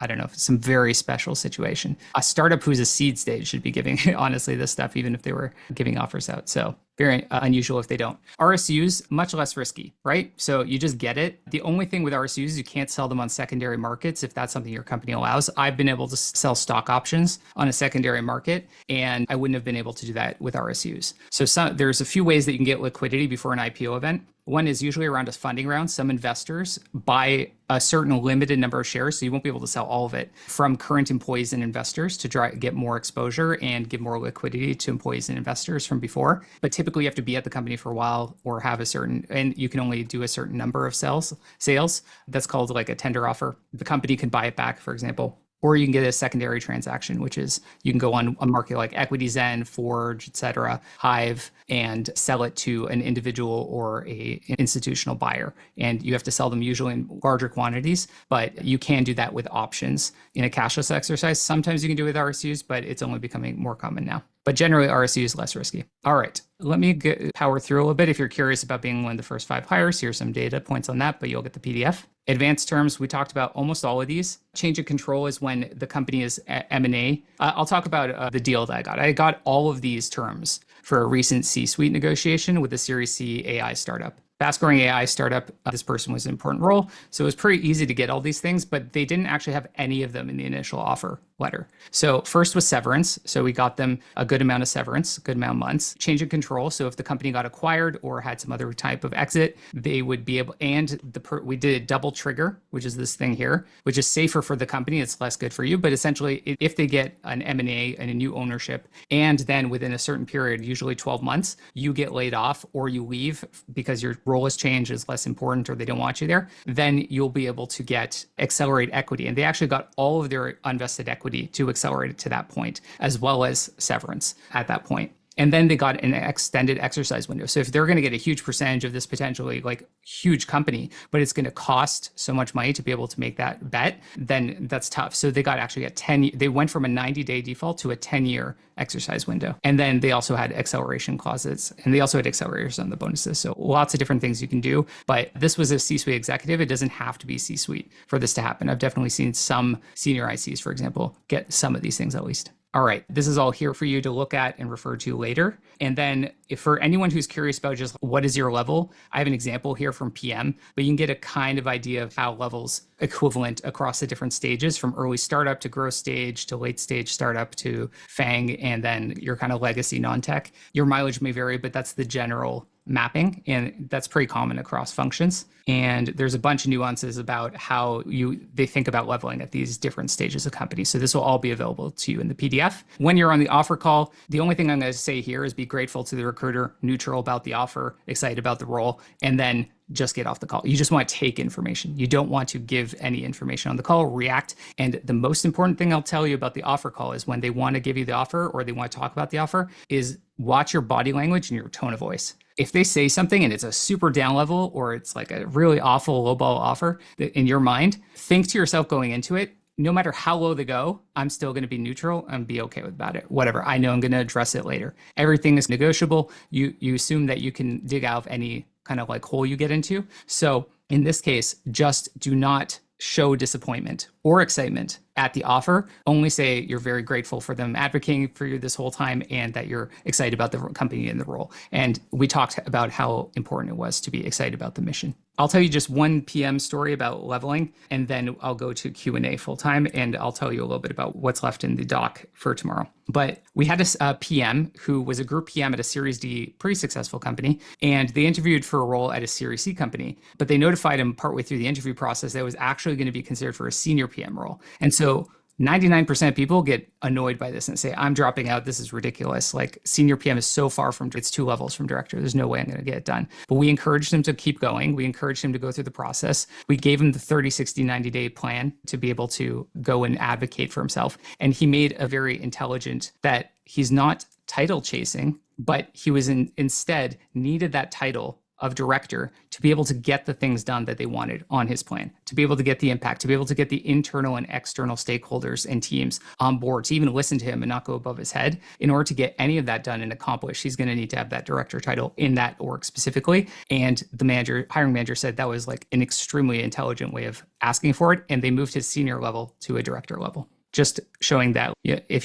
very special situation. A startup who's a seed stage should be giving, honestly, this stuff, even if they were giving offers out. So very unusual if they don't. RSUs, much less risky, right? So you just get it. The only thing with RSUs, you can't sell them on secondary markets if that's something your company allows. I've been able to sell stock options on a secondary market, and I wouldn't have been able to do that with RSUs. So there's a few ways that you can get liquidity before an IPO event. One is usually around a funding round. Some investors buy a certain limited number of shares, so you won't be able to sell all of it, from current employees and investors to get more exposure and give more liquidity to employees and investors from before. But typically you have to be at the company for a while or have and you can only do a certain number of sales. That's called like a tender offer. The company can buy it back, for example. Or you can get a secondary transaction, which is you can go on a market like EquityZen, Forge, et cetera, Hive, and sell it to an individual or an institutional buyer. And you have to sell them usually in larger quantities, but you can do that with options in a cashless exercise. Sometimes you can do it with RSUs, but it's only becoming more common now. But generally, RSU is less risky. All right, let me power through a little bit. If you're curious about being one of the first 5 hires, here's some data points on that, but you'll get the PDF. Advanced terms, we talked about almost all of these. Change of control is when the company is M&A. I'll talk about the deal that I got. I got all of these terms for a recent C-suite negotiation with a Series C AI startup. Fast-growing AI startup, this person was an important role. So it was pretty easy to get all these things, but they didn't actually have any of them in the initial offer letter. So first was severance. So we got them a good amount of severance, a good amount of months. Change of control. So if the company got acquired or had some other type of exit, they would be able, and we did a double trigger, which is this thing here, which is safer for the company. It's less good for you. But essentially, if they get an M&A and a new ownership, and then within a certain period, usually 12 months, you get laid off or you leave because your role has changed, is less important, or they don't want you there, then you'll be able to get accelerate equity. And they actually got all of their unvested equity to accelerate it to that point, as well as severance at that point. And then they got an extended exercise window. So if they're going to get a huge percentage of this potentially like huge company, but it's going to cost so much money to be able to make that bet, then that's tough. So they got actually a 10, they went from a 90-day default to a 10-year exercise window. And then they also had acceleration clauses, and they also had accelerators on the bonuses. So lots of different things you can do, but this was a C-suite executive. It doesn't have to be C-suite for this to happen. I've definitely seen some senior ICs, for example, get some of these things at least. all right, this is all here for you to look at and refer to later. And then if for anyone who's curious about just what is your level, I have an example here from PM, but you can get a kind of idea of how levels equivalent across the different stages, from early startup to growth stage to late stage startup to FAANG, and then your kind of legacy non-tech. Your mileage may vary, but that's the general mapping, and that's pretty common across functions. And there's a bunch of nuances about how they think about leveling at these different stages of companies. So this will all be available to you in the PDF. When you're on the offer call, the only thing I'm going to say here is be grateful to the recruiter, neutral about the offer, excited about the role, and then just get off the call. You just want to take information. You don't want to give any information on the call, react. And the most important thing I'll tell you about the offer call is when they want to give you the offer or they want to talk about the offer is watch your body language and your tone of voice. If they say something and it's a super down level or it's like a really awful lowball offer in your mind, think to yourself going into it, no matter how low they go, I'm still going to be neutral and be okay about it. Whatever. I know I'm going to address it later. Everything is negotiable. You assume that you can dig out of any kind of like hole you get into. So in this case, just do not show disappointment or excitement at the offer. Only say you're very grateful for them advocating for you this whole time and that you're excited about the company and the role. And we talked about how important it was to be excited about the mission. I'll tell you just one PM story about leveling, and then I'll go to Q&A full time, and I'll tell you a little bit about what's left in the doc for tomorrow. But we had a PM who was a group PM at a Series D pretty successful company, and they interviewed for a role at a Series C company, but they notified him partway through the interview process that it was actually going to be considered for a senior PM role. And so 99% of people get annoyed by this and say, I'm dropping out. This is ridiculous. Like senior PM is so far from, it's 2 levels from director. There's no way I'm going to get it done. But we encouraged him to keep going. We encouraged him to go through the process. We gave him the 30, 60, 90-day plan to be able to go and advocate for himself. And he made a very intelligent that he's not title chasing, but he was instead needed that title of director to be able to get the things done that they wanted on his plan, to be able to get the impact, to be able to get the internal and external stakeholders and teams on board, to even listen to him and not go above his head. In order to get any of that done and accomplished, he's going to need to have that director title in that org specifically. And the hiring manager said that was like an extremely intelligent way of asking for it. And they moved his senior level to a director level. Just showing that if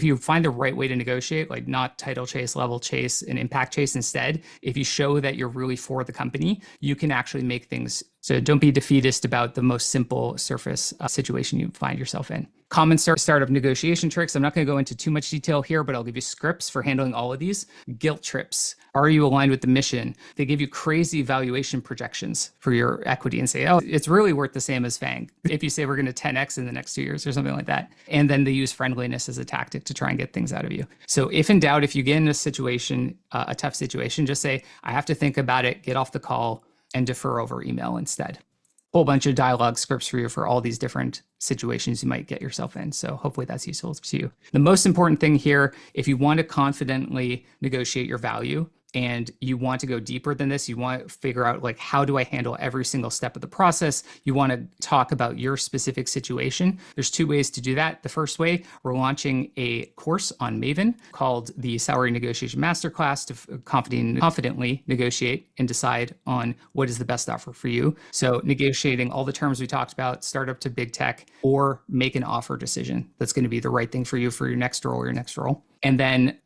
you find the right way to negotiate, like not title chase, level chase, and impact chase instead, if you show that you're really for the company, you can actually make things. So don't be defeatist about the most simple surface situation you find yourself in. Common startup negotiation tricks. I'm not going to go into too much detail here, but I'll give you scripts for handling all of these. Guilt trips. Are you aligned with the mission? They give you crazy valuation projections for your equity and say, oh, it's really worth the same as FAANG. If you say we're going to 10x in the next 2 years or something like that. And then they use friendliness as a tactic to try and get things out of you. So if in doubt, if you get in a situation, a tough situation, just say, I have to think about it, get off the call, and defer over email instead. Whole bunch of dialogue scripts for you for all these different situations you might get yourself in. So hopefully that's useful to you. The most important thing here, if you want to confidently negotiate your value and you want to go deeper than this, you want to figure out like, how do I handle every single step of the process? You want to talk about your specific situation. There's 2 ways to do that. The first way, we're launching a course on Maven called the Salary Negotiation Masterclass to confidently negotiate and decide on what is the best offer for you. So negotiating all the terms we talked about, startup to big tech, or make an offer decision that's going to be the right thing for you for your next role or your next role. And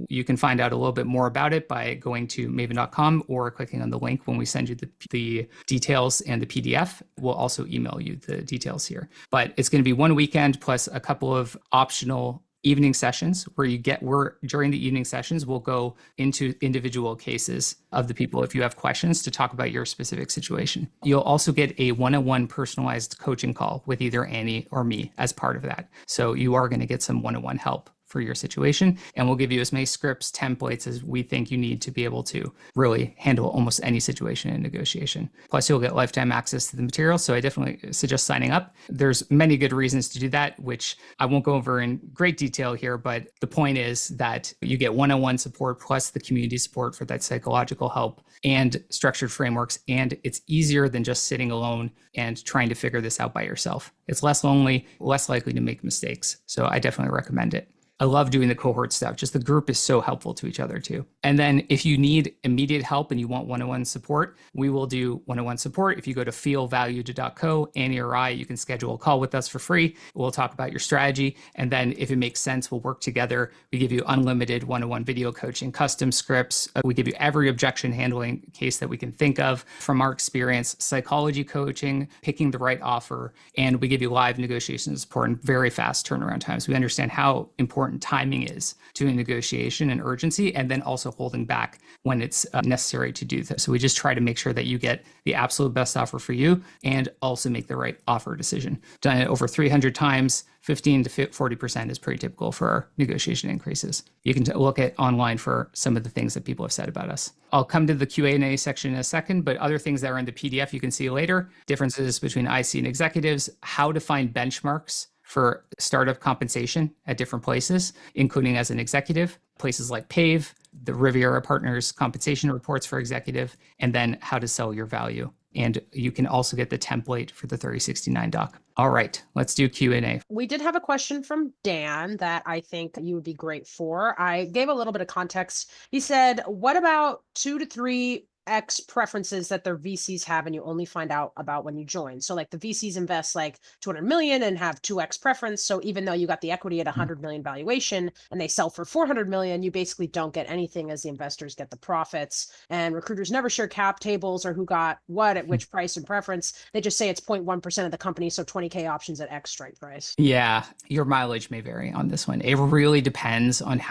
you can find out a little bit more about it by going to maven.com or clicking on the link when we send you the details and the PDF. We'll also email you the details here. But it's going to be 1 weekend plus a couple of optional evening sessions where during the evening sessions, we'll go into individual cases of the people if you have questions to talk about your specific situation. You'll also get a one-on-one personalized coaching call with either Annie or me as part of that. So you are going to get some one-on-one help for your situation, and we'll give you as many scripts, templates as we think you need to be able to really handle almost any situation in negotiation. Plus, you'll get lifetime access to the material, so I definitely suggest signing up. There's many good reasons to do that, which I won't go over in great detail here, but the point is that you get one-on-one support plus the community support for that psychological help and structured frameworks, and it's easier than just sitting alone and trying to figure this out by yourself. It's less lonely, less likely to make mistakes, so I definitely recommend it. I love doing the cohort stuff. Just the group is so helpful to each other too. And then if you need immediate help and you want one-on-one support, we will do one-on-one support. If you go to feelvalued.co, Annie or I, you can schedule a call with us for free. We'll talk about your strategy. And then if it makes sense, we'll work together. We give you unlimited one-on-one video coaching, custom scripts. We give you every objection handling case that we can think of from our experience, psychology coaching, picking the right offer, and we give you live negotiation support and very fast turnaround times. We understand how important timing is to a negotiation and urgency, and then also holding back when it's necessary to do this. So we just try to make sure that you get the absolute best offer for you and also make the right offer decision. Done it over 300 times. 15 to 40% is pretty typical for our negotiation increases. You can look at online for some of the things that people have said about us. I'll come to the Q&A section in a second, but other things that are in the PDF you can see later, differences between IC and executives, how to find benchmarks for startup compensation at different places, including as an executive, places like PAVE, the Riviera Partners compensation reports for executive, and then how to sell your value. And you can also get the template for the 3069 doc. All right, let's do Q&A. We did have a question from Dan that I think you would be great for. I gave a little bit of context. He said, what about 2 to 3 X preferences that their VCs have and you only find out about when you join? So like the VCs invest like 200 million and have 2X preference. So even though you got the equity at 100 million valuation and they sell for 400 million, you basically don't get anything as the investors get the profits. And recruiters never share cap tables or who got what at which price and preference. They just say it's 0.1% of the company. So 20K options at X strike price. Yeah, your mileage may vary on this one. It really depends on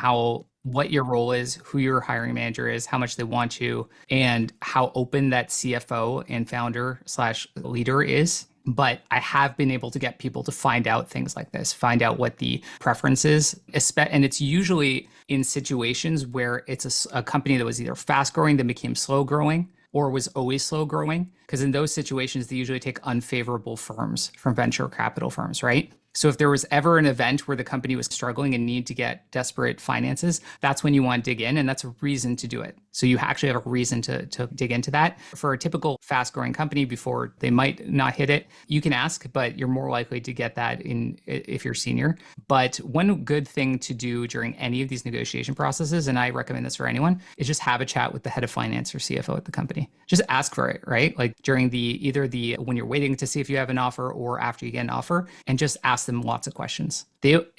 what your role is, who your hiring manager is, how much they want you, and how open that CFO and founder / leader is. But I have been able to get people to find out things like this, find out what the preference is. And it's usually in situations where it's a company that was either fast growing, then became slow growing, or was always slow growing. Because in those situations, they usually take unfavorable firms from venture capital firms, right? So if there was ever an event where the company was struggling and need to get desperate finances, that's when you want to dig in, and that's a reason to do it. So you actually have a reason to dig into that. For a typical fast-growing company, before they might not hit it, you can ask, but you're more likely to get that if you're senior. But one good thing to do during any of these negotiation processes, and I recommend this for anyone, is just have a chat with the head of finance or CFO at the company. Just ask for it, right? Like during when you're waiting to see if you have an offer or after you get an offer, and just ask them lots of questions.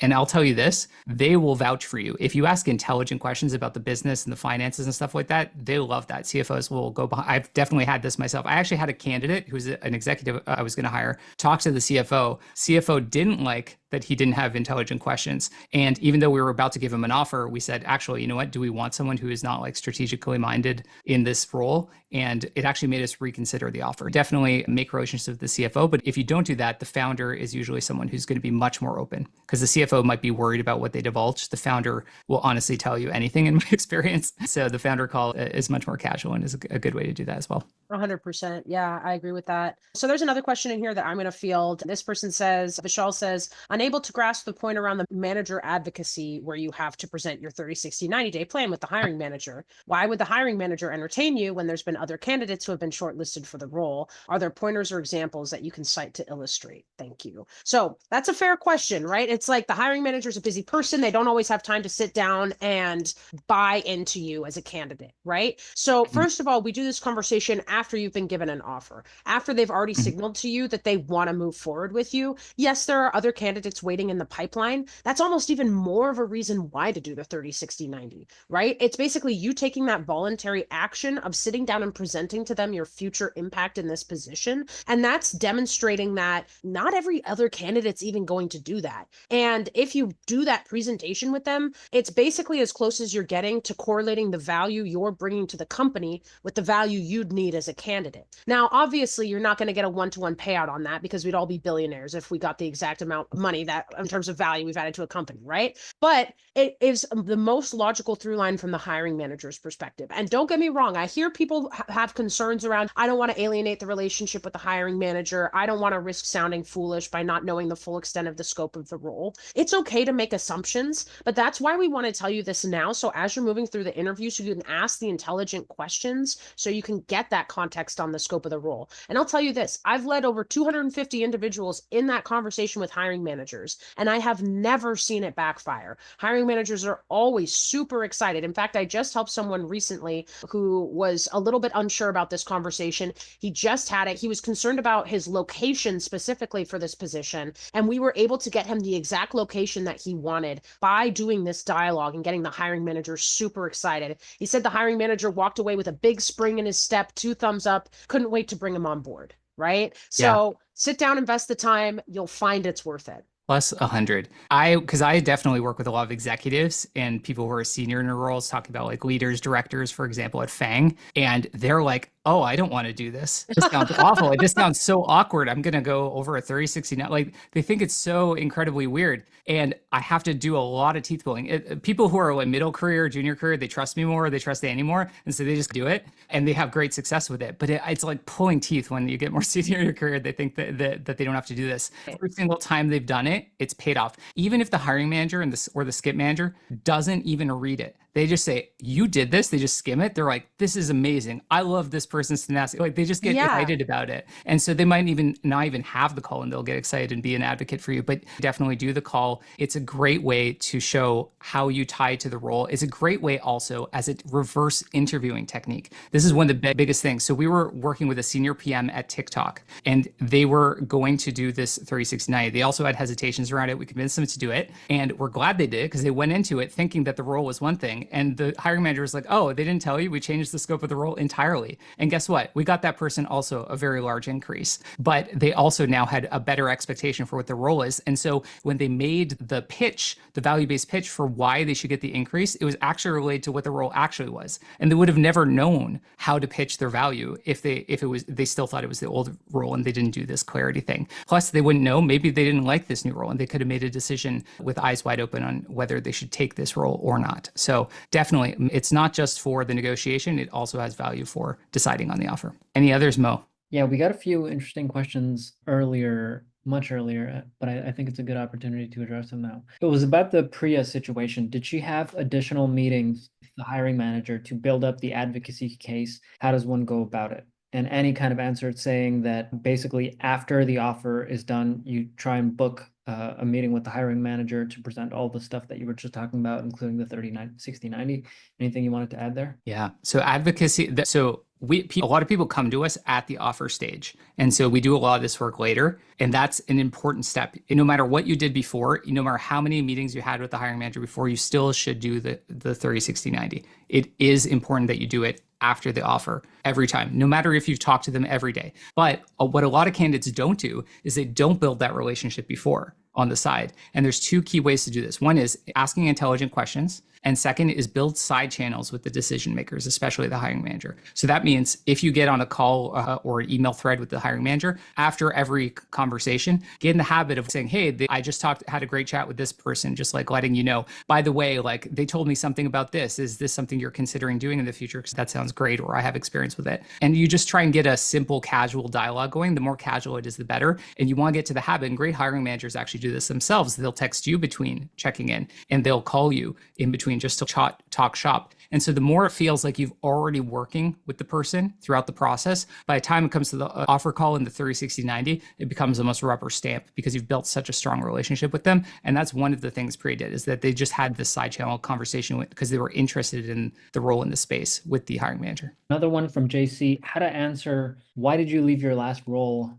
And I'll tell you this, they will vouch for you. If you ask intelligent questions about the business and the finances and stuff like that, they love that. CFOs will go behind. I've definitely had this myself. I actually had a candidate who's an executive I was going to hire, talk to the CFO. CFO didn't like that he didn't have intelligent questions. And even though we were about to give him an offer, we said, actually, you know what? Do we want someone who is not like strategically minded in this role? And it actually made us reconsider the offer. Definitely make relationships with the CFO. But if you don't do that, the founder is usually someone who's going to be much more open, because the CFO might be worried about what they divulge. The founder will honestly tell you anything in my experience. So the founder call is much more casual and is a good way to do that as well. 100%. Yeah, I agree with that. So there's another question in here that I'm going to field. This person says, Vishal says, unable to grasp the point around the manager advocacy where you have to present your 30, 60, 90-day plan with the hiring manager. Why would the hiring manager entertain you when there's been other candidates who have been shortlisted for the role? Are there pointers or examples that you can cite to illustrate? Thank you. So that's a fair question, right? It's like the hiring manager is a busy person. They don't always have time to sit down and buy into you as a candidate, right? So first of all, we do this conversation after you've been given an offer, after they've already signaled to you that they want to move forward with you. Yes, there are other candidates waiting in the pipeline. That's almost even more of a reason why to do the 30, 60, 90, right? It's basically you taking that voluntary action of sitting down and presenting to them your future impact in this position. And that's demonstrating that not every other candidate's even going to do that. And if you do that presentation with them, it's basically as close as you're getting to correlating the value you're bringing to the company with the value you'd need as a candidate. Now, obviously, you're not going to get a one-to-one payout on that because we'd all be billionaires if we got the exact amount of money that in terms of value we've added to a company, right? But it is the most logical through line from the hiring manager's perspective. And don't get me wrong, I hear people have concerns around, I don't want to alienate the relationship with the hiring manager. I don't want to risk sounding foolish by not knowing the full extent of the scope of the role. It's okay to make assumptions, but that's why we want to tell you this now. So as you're moving through the interview, so you can ask the intelligent questions so you can get that context on the scope of the role. And I'll tell you this, I've led over 250 individuals in that conversation with hiring managers. managers. And I have never seen it backfire. Hiring managers are always super excited. In fact, I just helped someone recently who was a little bit unsure about this conversation. He just had it. He was concerned about his location specifically for this position. And we were able to get him the exact location that he wanted by doing this dialogue and getting the hiring manager super excited. He said the hiring manager walked away with a big spring in his step, 2 thumbs up, couldn't wait to bring him on board, right? So sit down, invest the time, you'll find it's worth it. Plus 100. Because I definitely work with a lot of executives and people who are senior in their roles, talking about like leaders, directors, for example, at FAANG. And they're like, oh, I don't want to do this. This sounds awful. It just sounds so awkward. I'm going to go over a 30-60 now. Like they think it's so incredibly weird. And I have to do a lot of teeth pulling. People who are like middle career, junior career, they trust me more, they trust Annie more. And so they just do it and they have great success with it. But it's like pulling teeth when you get more senior in your career. They think that they don't have to do this. Every single time they've done it, it's paid off. Even if the hiring manager or the skip manager doesn't even read it. They just say, you did this. They just skim it. They're like, this is amazing. I love this person's tenacity. Like they just get excited about it. And so they might even not even have the call and they'll get excited and be an advocate for you, but definitely do the call. It's a great way to show how you tie to the role. It's a great way also as a reverse interviewing technique. This is one of the biggest things. So we were working with a senior PM at TikTok and they were going to do this 30-60-90. They also had hesitations around it. We convinced them to do it. And we're glad they did because they went into it thinking that the role was one thing. And the hiring manager was like, oh, they didn't tell you? We changed the scope of the role entirely. And guess what? We got that person also a very large increase, but they also now had a better expectation for what the role is. And so when they made the pitch, the value-based pitch for why they should get the increase, it was actually related to what the role actually was. And they would have never known how to pitch their value if they still thought it was the old role and they didn't do this clarity thing. Plus they wouldn't know, maybe they didn't like this new role and they could have made a decision with eyes wide open on whether they should take this role or not. So definitely, it's not just for the negotiation, it also has value for deciding on the offer. Any others, Mo? Yeah, we got a few interesting questions earlier, much earlier, but I think it's a good opportunity to address them now. It was about the Priya situation. Did she have additional meetings with the hiring manager to build up the advocacy case? How does one go about it? And Annie kind of answered saying that basically after the offer is done, you try and book a meeting with the hiring manager to present all the stuff that you were just talking about, including the 30-60-90. Anything you wanted to add there? Yeah. So advocacy. So a lot of people come to us at the offer stage. And so we do a lot of this work later. And that's an important step. And no matter what you did before, no matter how many meetings you had with the hiring manager before, you still should do the 30-60-90. It is important that you do it after the offer every time, no matter if you've talked to them every day. But what a lot of candidates don't do is they don't build that relationship before on the side. And there's 2 key ways to do this. One is asking intelligent questions. And second is build side channels with the decision makers, especially the hiring manager. So that means if you get on a call or an email thread with the hiring manager, after every conversation, get in the habit of saying, hey, I just had a great chat with this person, just like letting you know, by the way, like they told me something about this. Is this something you're considering doing in the future? Because that sounds great, or I have experience with it. And you just try and get a simple, casual dialogue going. The more casual it is, the better. And you want to get to the habit. And great hiring managers actually do this themselves. They'll text you between checking in, and they'll call you in between just to talk shop. And so the more it feels like you've already working with the person throughout the process, by the time it comes to the offer call in the 30-60-90, it becomes almost rubber stamp because you've built such a strong relationship with them. And that's one of the things Pre did, is that they just had this side channel conversation because they were interested in the role in the space with the hiring manager. Another one from JC, how to answer, why did you leave your last role?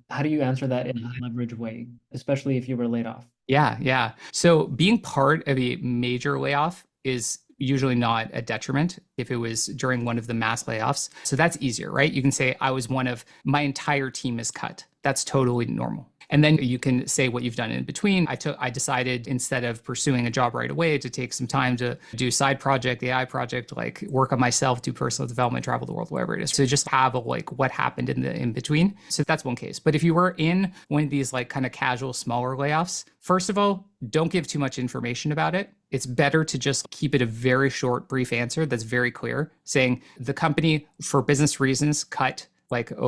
How do you answer that in a high leverage way, especially if you were laid off? Yeah. So being part of a major layoff is usually not a detriment if it was during one of the mass layoffs. So that's easier, right? You can say, I was my entire team is cut. That's totally normal. And then you can say what you've done in between. I decided, instead of pursuing a job right away, to take some time to do side project, AI project, like work on myself, do personal development, travel the world, whatever it is. So just have what happened in between. So that's one case. But if you were in one of these kind of casual, smaller layoffs, first of all, don't give too much information about it. It's better to just keep it a very short, brief answer that's very clear, saying the company, for business reasons, cut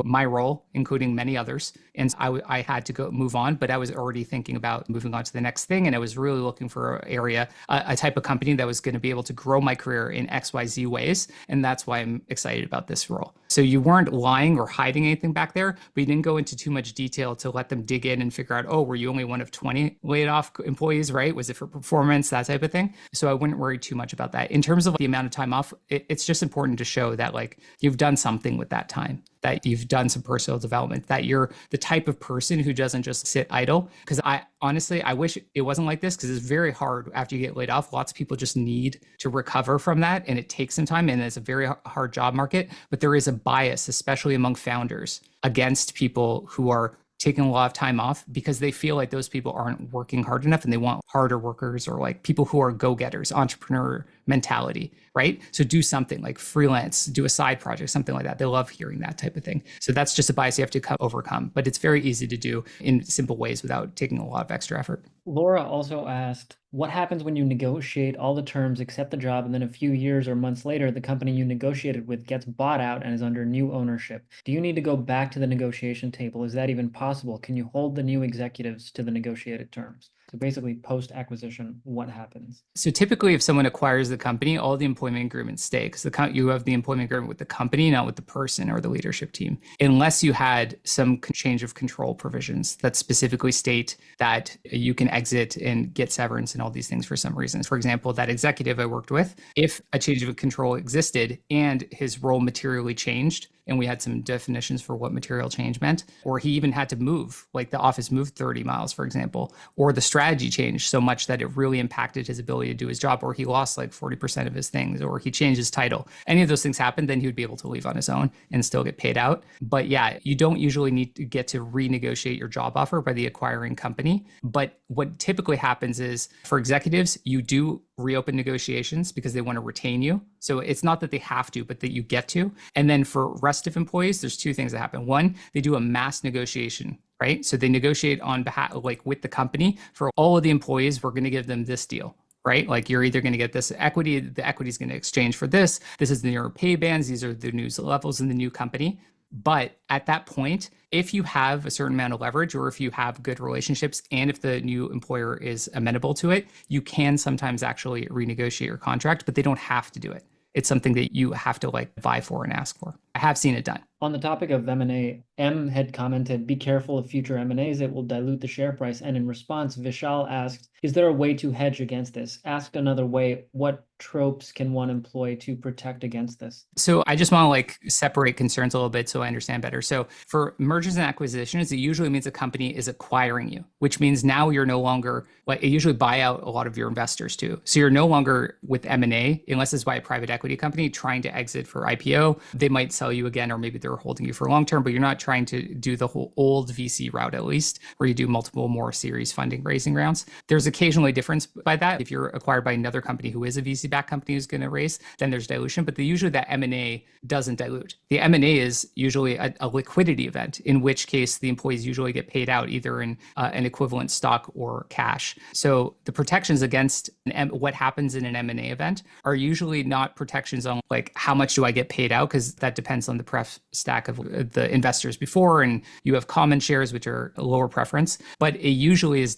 my role, including many others. And I had to move on, but I was already thinking about moving on to the next thing. And I was really looking for an area, a type of company that was going to be able to grow my career in XYZ ways. And that's why I'm excited about this role. So you weren't lying or hiding anything back there, but you didn't go into too much detail to let them dig in and figure out, oh, were you only one of 20 laid off employees, right? Was it for performance, that type of thing? So I wouldn't worry too much about that. In terms of the amount of time off, it's just important to show that like you've done something with that time, that you've done some personal development, that you're the type of person who doesn't just sit idle. Because I honestly wish it wasn't like this, because it's very hard after you get laid off. Lots of people just need to recover from that, and it takes some time, and it's a very hard job market. But there is a bias, especially among founders, against people who are taking a lot of time off because they feel like those people aren't working hard enough, and they want harder workers or like people who are go-getters, entrepreneur mentality, right? So do something like freelance, do a side project, something like that. They love hearing that type of thing. So that's just a bias you have to overcome, but it's very easy to do in simple ways without taking a lot of extra effort. Laura also asked, what happens when you negotiate all the terms, accept the job, and then a few years or months later, the company you negotiated with gets bought out and is under new ownership? Do you need to go back to the negotiation table? Is that even possible? Can you hold the new executives to the negotiated terms? So basically, post-acquisition, what happens? So typically, if someone acquires the company, all the employment agreements stay, because you have the employment agreement with the company, not with the person or the leadership team, unless you had some change of control provisions that specifically state that you can exit and get severance and all these things for some reasons. For example, that executive I worked with, if a change of control existed and his role materially changed, and we had some definitions for what material change meant, or he even had to move, like the office moved 30 miles, for example, or the strategy changed so much that it really impacted his ability to do his job, or he lost like 40% of his things, or he changed his title. Any of those things happened, then he would be able to leave on his own and still get paid out. But yeah, you don't usually need to get to renegotiate your job offer by the acquiring company. But what typically happens is for executives, you do reopen negotiations because they want to retain you. So it's not that they have to, but that you get to. And then for rest of employees, there's two things that happen. One, they do a mass negotiation, right? So they negotiate on behalf, like with the company, for all of the employees, we're going to give them this deal, right? Like you're either going to get this equity, the equity is going to exchange for this. This is the new pay bands. These are the new levels in the new company. But at that point, if you have a certain amount of leverage, or if you have good relationships, and if the new employer is amenable to it, you can sometimes actually renegotiate your contract, but they don't have to do it. It's something that you have to like vie for and ask for. I have seen it done. On the topic of M&A, M had commented, be careful of future M&As, it will dilute the share price. And in response, Vishal asked, is there a way to hedge against this? Asked another way, what tropes can one employ to protect against this? So I just want to like separate concerns a little bit so I understand better. So for mergers and acquisitions, it usually means a company is acquiring you, which means now you're no longer, like it usually buy out a lot of your investors too. So you're no longer with M&A, unless it's by a private equity company trying to exit for IPO. They might sell you again, or maybe they're holding you for long term, but you're not trying to do the whole old VC route, at least, where you do multiple more series funding raising rounds. There's occasionally a difference by that. If you're acquired by another company who is a VC backed company who's going to raise, then there's dilution. But usually that M&A doesn't dilute. The M&A is usually a liquidity event, in which case the employees usually get paid out either in an equivalent stock or cash. So the protections against what happens in an M&A event are usually not protections on like how much do I get paid out, because that depends on the pref stack of the investors before, and you have common shares, which are a lower preference. But it usually is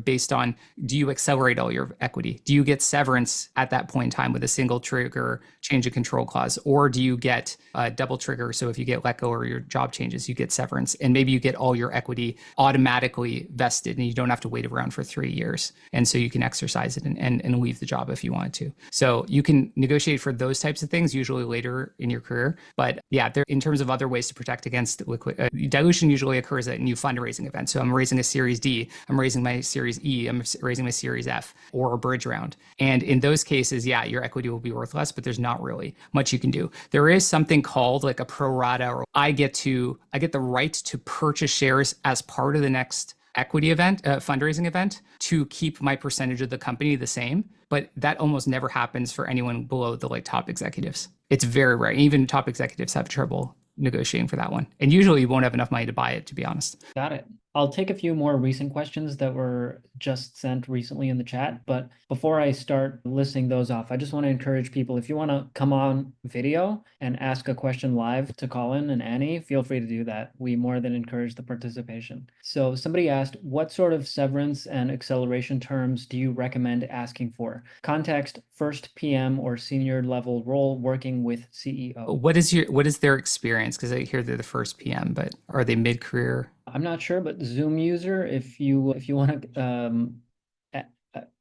based on, do you accelerate all your equity? Do you get severance at that point in time with a single trigger change of control clause? Or do you get a double trigger? So if you get let go or your job changes, you get severance, and maybe you get all your equity automatically vested and you don't have to wait around for 3 years. And so you can exercise it and leave the job if you wanted to. So you can negotiate for those types of things usually later in your career. But yeah, in terms of other ways to protect against dilution usually occurs at new fundraising events. So I'm raising a Series D, I'm raising my Series E, I'm raising my Series F, or a bridge round. And in those cases, yeah, your equity will be worth less, but there's not really much you can do. There is something called like a pro rata, or I get the right to purchase shares as part of the next equity event, fundraising event, to keep my percentage of the company the same. But that almost never happens for anyone below the like top executives. It's very rare. Even top executives have trouble negotiating for that one. And usually you won't have enough money to buy it, to be honest. Got it. I'll take a few more recent questions that were just sent recently in the chat, but before I start listing those off, I just want to encourage people, if you want to come on video and ask a question live to Colin and Annie, feel free to do that. We more than encourage the participation. So somebody asked, what sort of severance and acceleration terms do you recommend asking for? Context, first PM or senior level role working with CEO. What is their experience? Because I hear they're the first PM, but are they mid-career? I'm not sure, but Zoom user, if you want to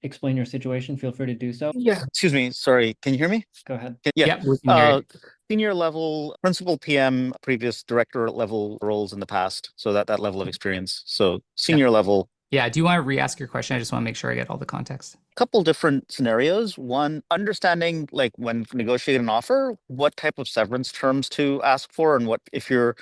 explain your situation, feel free to do so. Yeah. Excuse me. Sorry. Can you hear me? Go ahead. Yeah. Yeah, we can hear you. Senior level, principal PM, previous director level roles in the past. So that level of experience. So senior level. Yeah. Do you want to re-ask your question? I just want to make sure I get all the context. Couple different scenarios. One, understanding like when negotiating an offer, what type of severance terms to ask for, and what if you're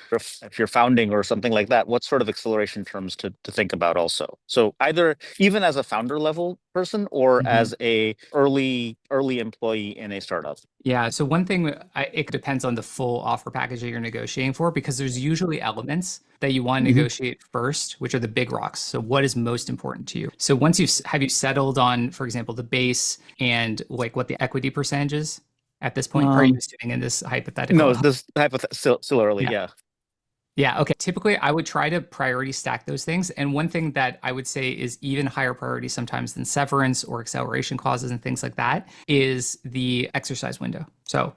founding or something like that, what sort of acceleration terms to think about also. So either even as a founder level person or as a early employee in a startup. Yeah. So one thing, it depends on the full offer package that you're negotiating for, because there's usually elements that you want to negotiate first, which are the big rocks. So what is most important to you? So once have you settled on, for example, the base and like what the equity percentage is at this point? Are you assuming in this hypothetical? No, this hypothetical still early. Yeah. Yeah. Okay. Typically, I would try to priority stack those things. And one thing that I would say is even higher priority sometimes than severance or acceleration clauses and things like that is the exercise window. So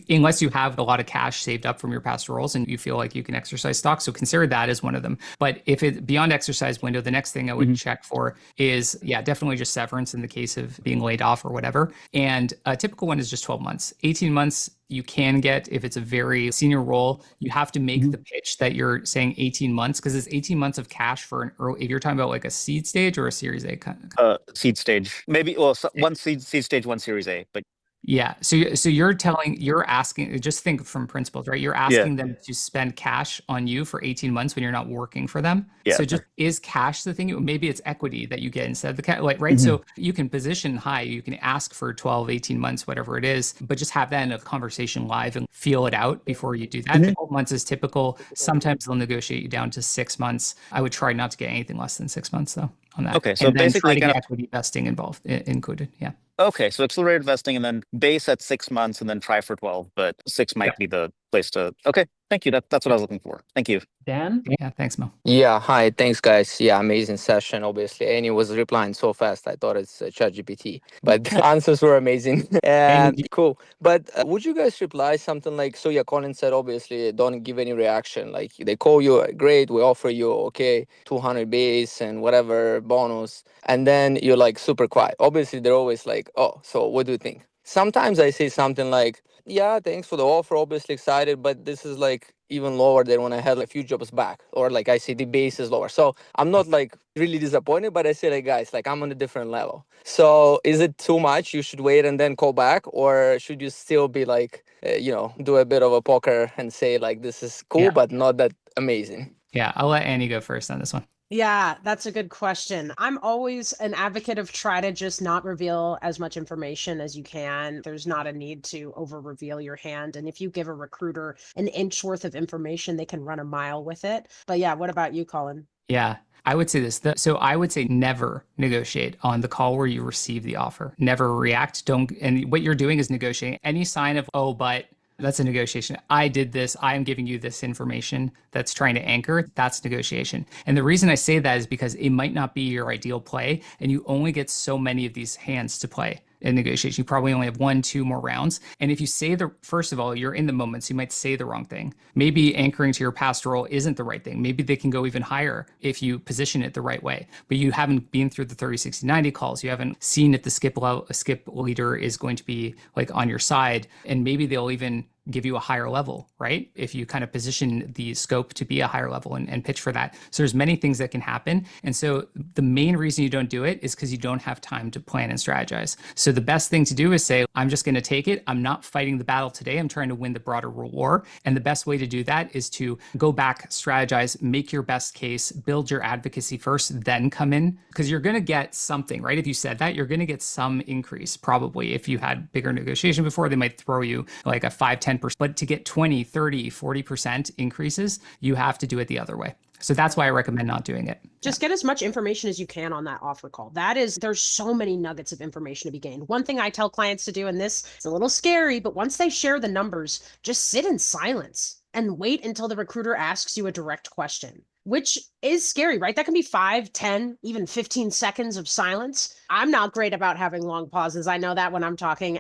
unless you have a lot of cash saved up from your past roles and you feel like you can exercise stock, so consider that as one of them. But if it's beyond exercise window, the next thing I would check for is, definitely just severance in the case of being laid off or whatever. And a typical one is just 12 months. 18 months, you can get, if it's a very senior role, you have to make the pitch that you're saying 18 months, because it's 18 months of cash for an early, if you're talking about like a seed stage or a Series A kind of. Seed stage, maybe. Well, one seed stage, one Series A, but. Yeah. So you're asking, just think from principles, right? You're asking them to spend cash on you for 18 months when you're not working for them. Yeah. So just, is cash the thing? Maybe it's equity that you get instead of the cash, like, right? So you can position high, you can ask for 12, 18 months, whatever it is, but just have that in a conversation live and feel it out before you do that. 12 months is typical. Sometimes they'll negotiate you down to 6 months. I would try not to get anything less than 6 months though on that. Okay. So and then basically try to get equity vesting included. Yeah. Okay, so accelerated vesting and then base at 6 months and then try for 12, but 6 might be the place to. Okay, thank you. That's what I was looking for. Thank you. Dan? Yeah, thanks, Mo. Yeah, hi. Thanks, guys. Yeah, amazing session, obviously. Annie was replying so fast. I thought it's ChatGPT, but the answers were amazing and cool. But would you guys reply something like, so yeah, Colin said, obviously, don't give any reaction. Like they call you, great, we offer you, okay, 200 base and whatever bonus. And then you're like super quiet. Obviously, they're always like, oh, so what do you think? Sometimes I say something like, yeah, thanks for the offer, obviously excited, but this is like even lower than when I had a few jobs back. Or like I say the base is lower. So I'm not like really disappointed, but I say like, guys, like I'm on a different level. So is it too much? You should wait and then call back? Or should you still be like, do a bit of a poker and say like, this is cool, but not that amazing? Yeah, I'll let Annie go first on this one. Yeah, that's a good question. I'm always an advocate of try to just not reveal as much information as you can. There's not a need to over reveal your hand. And if you give a recruiter an inch worth of information, they can run a mile with it. But yeah, what about you, Colin? Yeah, I would say this. So I would say never negotiate on the call where you receive the offer. Never react. And what you're doing is negotiating. Any sign of, oh, but that's a negotiation. I did this. I am giving you this information that's trying to anchor. That's negotiation. And the reason I say that is because it might not be your ideal play, and you only get so many of these hands to play in negotiation. You probably only have 1-2 more rounds. And if you say first of all, you're in the moment, so you might say the wrong thing. Maybe anchoring to your past role isn't the right thing. Maybe they can go even higher if you position it the right way. But you haven't been through the 30, 60, 90 calls. You haven't seen if the skip leader is going to be like on your side. And maybe they'll even give you a higher level, right? If you kind of position the scope to be a higher level and pitch for that. So there's many things that can happen. And so the main reason you don't do it is because you don't have time to plan and strategize. So the best thing to do is say, I'm just going to take it. I'm not fighting the battle today. I'm trying to win the broader war. And the best way to do that is to go back, strategize, make your best case, build your advocacy first, then come in. Because you're going to get something, right? If you said that, you're going to get some increase probably. If you had bigger negotiation before, they might throw you like a 5-10%. But to get 20, 30, 40% increases, you have to do it the other way. So that's why I recommend not doing it. Just get as much information as you can on that offer call. There's so many nuggets of information to be gained. One thing I tell clients to do, and this is a little scary, but once they share the numbers, just sit in silence and wait until the recruiter asks you a direct question, which is scary, right? That can be 5, 10, even 15 seconds of silence. I'm not great about having long pauses. I know that when I'm talking.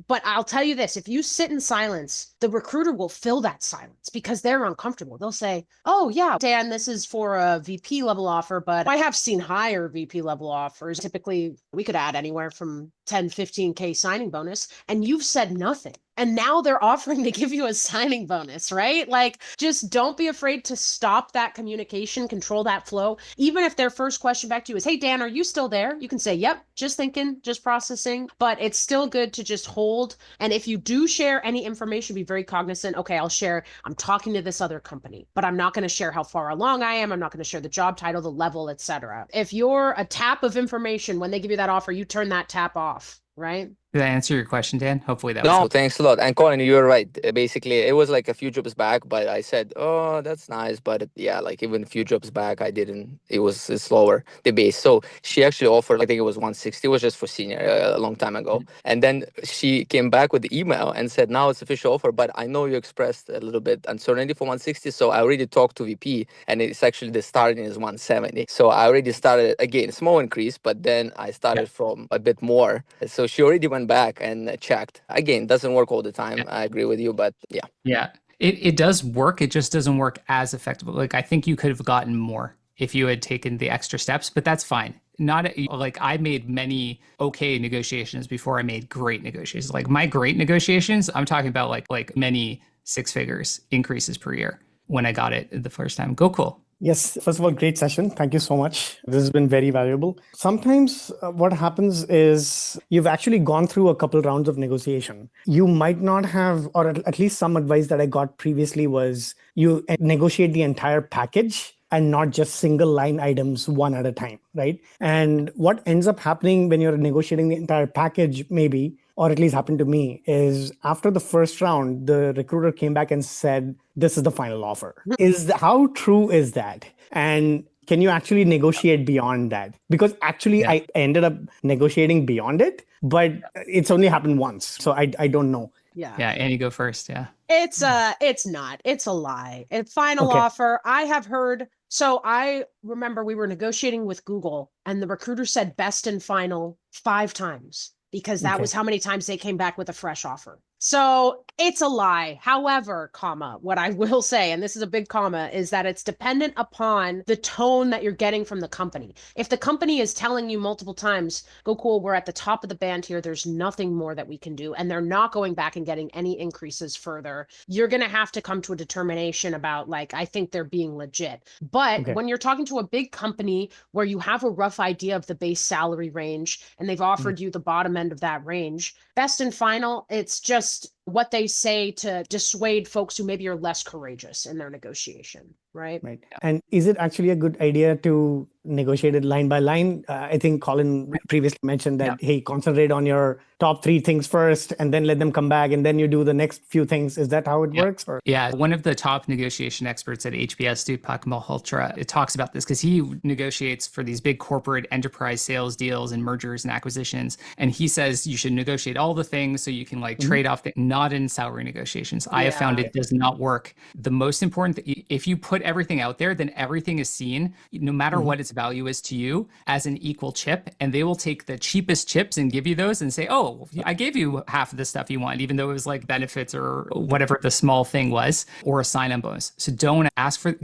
But I'll tell you this, if you sit in silence, the recruiter will fill that silence because they're uncomfortable. They'll say, oh yeah, Dan, this is for a VP level offer, but I have seen higher VP level offers. Typically, we could add anywhere from 10, 15K signing bonus, and you've said nothing. And now they're offering to give you a signing bonus, right? Like, just don't be afraid to stop that communication, control that flow. Even if their first question back to you is, hey, Dan, are you still there? You can say, yep, just thinking, just processing. But it's still good to just hold. And if you do share any information, be very cognizant. Okay, I'll share, I'm talking to this other company, but I'm not going to share how far along I am. I'm not going to share the job title, the level, etc. If you're a tap of information, when they give you that offer, you turn that tap off, right? Did I answer your question, Dan? Hopefully that was No, helpful. thanks a lot. And Colin, you're right. Basically, it was like a few jobs back, but I said, oh, that's nice. But yeah, like even a few jobs back, it was slower, the base. So she actually offered, I think it was 160, it was just for senior a long time ago. And then she came back with the email and said, now it's official offer, but I know you expressed a little bit uncertainty for 160. So I already talked to VP and it's actually the starting is 170. So I already started, again, small increase, but then I started from a bit more. So she already went back and checked. Again, doesn't work all the time. I agree with you, but yeah. Yeah. It does work. It just doesn't work as effectively. Like, I think you could have gotten more if you had taken the extra steps, but that's fine. Not like I made many okay negotiations before I made great negotiations. Like my great negotiations, I'm talking about like many 6 figures increases per year when I got it the first time. Go cool. Yes, first of all, great session. Thank you so much. This has been very valuable. Sometimes what happens is you've actually gone through a couple rounds of negotiation. You might not have, or at least some advice that I got previously was you negotiate the entire package and not just single line items one at a time, right? And what ends up happening when you're negotiating the entire package, maybe, or at least happened to me, is after the first round, the recruiter came back and said, this is the final offer. How true is that? And can you actually negotiate beyond that? Because actually I ended up negotiating beyond it, but it's only happened once. So I don't know. Yeah. Yeah. Annie, go first. Yeah. It's not. It's a lie. Final offer. I have heard. So I remember we were negotiating with Google and the recruiter said best and final 5 times because that was how many times they came back with a fresh offer. So it's a lie. However, what I will say, and this is a big comma, is that it's dependent upon the tone that you're getting from the company. If the company is telling you multiple times, go cool, we're at the top of the band here, there's nothing more that we can do, and they're not going back and getting any increases further, you're going to have to come to a determination about, like, I think they're being legit. But when you're talking to a big company where you have a rough idea of the base salary range and they've offered you the bottom end of that range, best and final, it's just what they say to dissuade folks who maybe are less courageous in their negotiation, right? Right. And is it actually a good idea to negotiate it line by line? I think Colin previously mentioned that, hey, concentrate on your top 3 things first and then let them come back and then you do the next few things. Is that how it works? Or? Yeah. One of the top negotiation experts at HBS, Deepak Malhotra, it talks about this because he negotiates for these big corporate enterprise sales deals and mergers and acquisitions. And he says you should negotiate all the things so you can like trade off, not in salary negotiations. I have found it does not work. The most important thing, if you put everything out there, then everything is seen, no matter what its value is to you, as an equal chip. And they will take the cheapest chips and give you those and say, oh, I gave you half of the stuff you want, even though it was like benefits or whatever the small thing was, or a sign-on bonus. So don't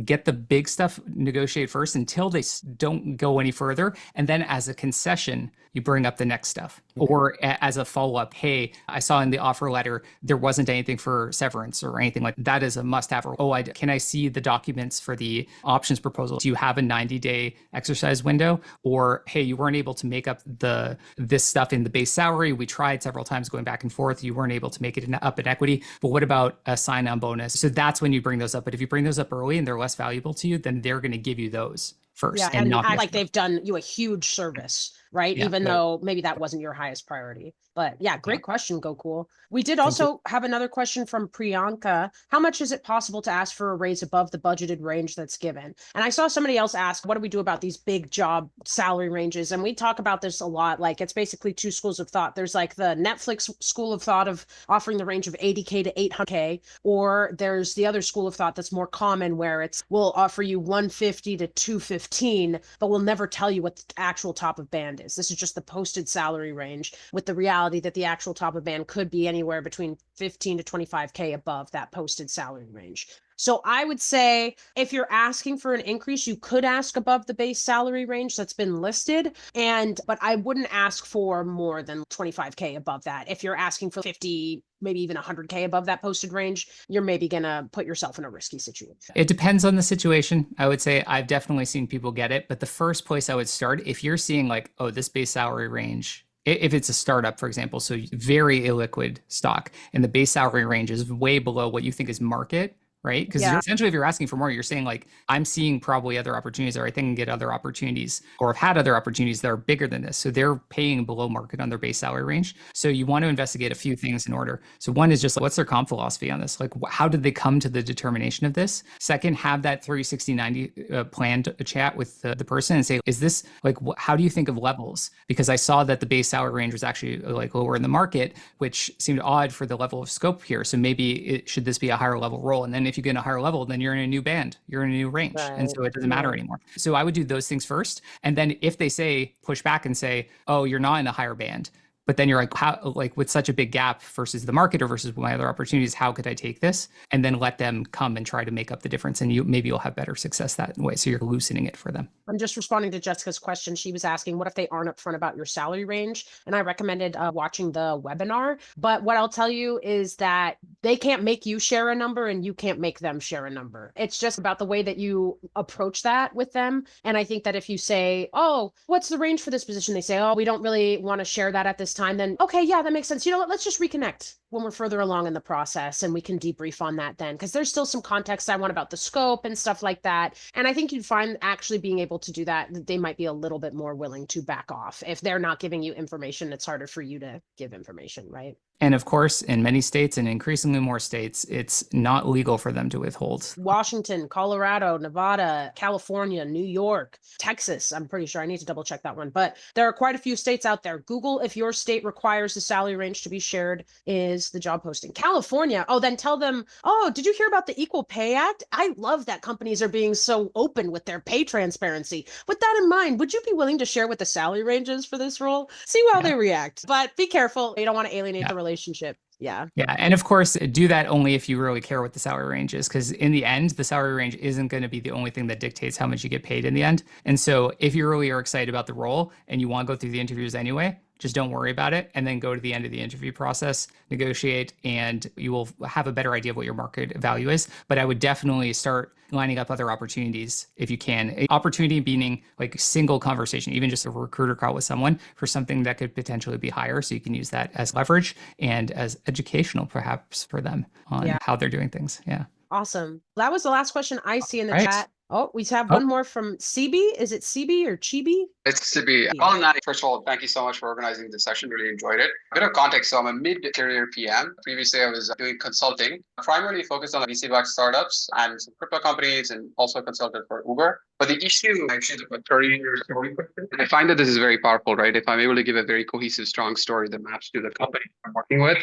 get the big stuff negotiated first until they don't go any further. And then as a concession, you bring up the next stuff. Or as a follow-up, hey, I saw in the offer letter, there wasn't anything for severance or anything like that. That is a must-have. Oh, can I see the documents for the options proposal? Do you have a 90-day exercise window? Or, hey, you weren't able to make up this stuff in the base salary. We tried several times going back and forth. You weren't able to make it up in equity. But what about a sign-on bonus? So that's when you bring those up. But if you bring those up early and they're less valuable to you, then they're going to give you those first. And not act like they've done you a huge service right? Yeah, Even right. though maybe that wasn't your highest priority. But yeah, great question, Go Cool. We did Thank also have another question from Priyanka. How much is it possible to ask for a raise above the budgeted range that's given? And I saw somebody else ask, what do we do about these big job salary ranges? And we talk about this a lot. Like, it's basically two schools of thought. There's like the Netflix school of thought of offering the range of 80K to 800K, or there's the other school of thought that's more common where it's we'll offer you 150 to 215, but we'll never tell you what the actual top of band is. This is just the posted salary range, with the reality that the actual top of band could be anywhere between 15 to 25K above that posted salary range. So I would say if you're asking for an increase, you could ask above the base salary range that's been listed. But I wouldn't ask for more than 25K above that. If you're asking for 50, maybe even 100K above that posted range, you're maybe going to put yourself in a risky situation. It depends on the situation. I would say I've definitely seen people get it, but the first place I would start, if you're seeing like, oh, this base salary range, if it's a startup, for example, so very illiquid stock, and the base salary range is way below what you think is market, right? Because essentially, if you're asking for more, you're saying like, I'm seeing probably other opportunities, or I think I can get other opportunities, or have had other opportunities that are bigger than this. So they're paying below market on their base salary range. So you want to investigate a few things in order. So one is just like, what's their comp philosophy on this? Like, how did they come to the determination of this? Second, have that 360-90 planned chat with the person and say, is this like, how do you think of levels? Because I saw that the base salary range was actually like lower in the market, which seemed odd for the level of scope here. So maybe should this be a higher level role? And then if you get a higher level, then you're in a new band, you're in a new range. Right. And so it doesn't matter anymore. So I would do those things first. And then if they say, push back and say, oh, you're not in a higher band, but then you're like, how, like with such a big gap versus the market or versus my other opportunities, how could I take this? And then let them come and try to make up the difference. And maybe you'll have better success that way. So you're loosening it for them. I'm just responding to Jessica's question. She was asking, what if they aren't upfront about your salary range? And I recommended watching the webinar. But what I'll tell you is that they can't make you share a number and you can't make them share a number. It's just about the way that you approach that with them. And I think that if you say, oh, what's the range for this position? They say, oh, we don't really want to share that at this time. Then, okay, yeah, that makes sense. You know what? Let's just reconnect when we're further along in the process and we can debrief on that then, because there's still some context I want about the scope and stuff like that. And I think you'd find actually being able to do that, they might be a little bit more willing to back off. If they're not giving you information, it's harder for you to give information, right? And of course, in many states and increasingly more states, it's not legal for them to withhold. Washington, Colorado, Nevada, California, New York, Texas. I'm pretty sure I need to double check that one, but there are quite a few states out there. Google if your state requires the salary range to be shared is the job posting. California. Oh, then tell them, oh, did you hear about the Equal Pay Act? I love that companies are being so open with their pay transparency. With that in mind, would you be willing to share what the salary range is for this role? See how they react, but be careful. You don't want to alienate the relationship. Yeah. And of course, do that only if you really care what the salary range is, because in the end, the salary range isn't going to be the only thing that dictates how much you get paid in the end. And so if you really are excited about the role and you want to go through the interviews anyway, just don't worry about it, and then go to the end of the interview process, negotiate, and you will have a better idea of what your market value is. But I would definitely start lining up other opportunities if you can. Opportunity meaning like single conversation, even just a recruiter call with someone for something that could potentially be higher. So you can use that as leverage and as educational perhaps for them on how they're doing things. Yeah. Awesome. That was the last question I see in the chat. Oh, we have one more from CB. Is it CB or Chibi? It's CB. Colin, first of all, thank you so much for organizing this session. Really enjoyed it. A bit of context. So I'm a mid-career PM. Previously, I was doing consulting, primarily focused on VC-backed startups and some crypto companies, and also consulted for Uber. But the issue actually is about 30 years story. And I find that this is very powerful, right? If I'm able to give a very cohesive, strong story that maps to the company I'm working with,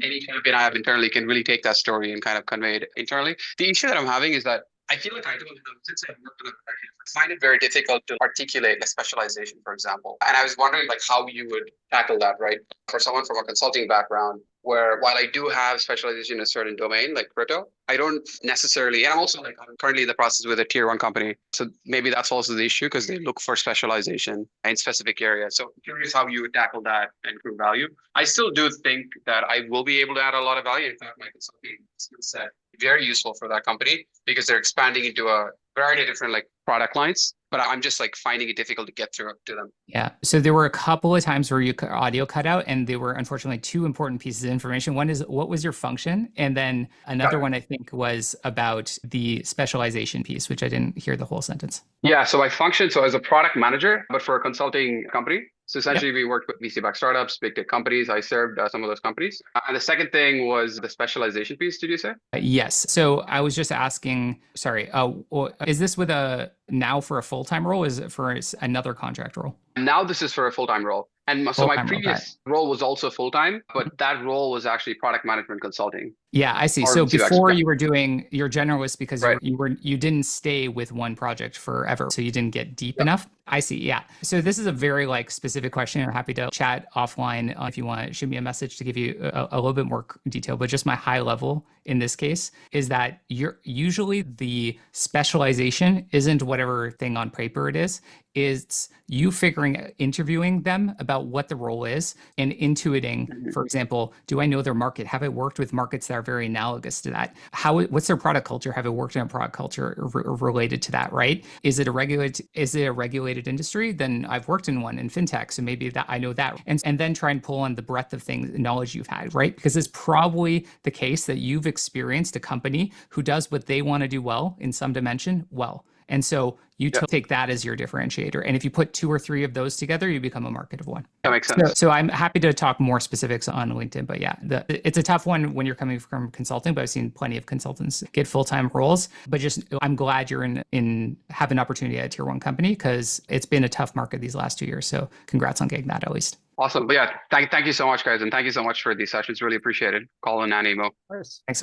any campaign I have internally can really take that story and kind of convey it internally. The issue that I'm having is that I feel like I don't have, since I've worked on it, I find it very difficult to articulate a specialization, for example. And I was wondering like how you would tackle that, right? For someone from a consulting background, where while I do have specialization in a certain domain, like crypto, I don't necessarily, and I'm also like, I'm currently in the process with a tier 1 company. So maybe that's also the issue because they look for specialization in specific areas. So I'm curious how you would tackle that and prove value. I still do think that I will be able to add a lot of value. In fact, my consulting skill set very useful for that company because they're expanding into a variety of different like product lines, but I'm just like finding it difficult to get through to them. Yeah. So there were a couple of times where your audio cut out, and there were unfortunately 2 important pieces of information. One is what was your function? And then another one I think was about the specialization piece, which I didn't hear the whole sentence. Yeah. So my function, so as a product manager, but for a consulting company. So essentially, we worked with VC-backed startups, big tech companies. I served some of those companies. And the second thing was the specialization piece, did you say? Yes. So I was just asking, sorry, is this with now for a full-time role? Is it for another contract role? Now this is for a full-time role. And so my Full-time role, previous role was also full-time, but that role was actually product management consulting. Yeah, I see. Or So VC-backed, before yeah. you were doing your generalist because Right. you didn't stay with one project forever, so you didn't get deep enough. I see. Yeah. So this is a very specific question. I'm happy to chat offline if you want to shoot me a message to give you a little bit more detail. But just my high level in this case is that usually the specialization isn't whatever thing on paper it is. It's you interviewing them about what the role is and intuiting, for example, do I know their market? Have I worked with markets that are very analogous to that? What's their product culture? Have I worked in a product culture related to that, right? Is it a regulated industry? Then I've worked in one in fintech. So maybe that I know that. And then try and pull on the breadth of knowledge you've had, right? Because it's probably the case that you've experienced a company who does what they want to do well in some dimension well. And so you take that as your differentiator. And if you put 2 or 3 of those together, you become a market of one. That makes sense. So I'm happy to talk more specifics on LinkedIn. But yeah, it's a tough one when you're coming from consulting, but I've seen plenty of consultants get full-time roles. But I'm glad you're have an opportunity at a tier 1 company because it's been a tough market these last 2 years. So congrats on getting that at least. Awesome. But yeah, thank you so much, guys. And thank you so much for these sessions. Really appreciate it. Colin and Emo. Of course. Thanks so much.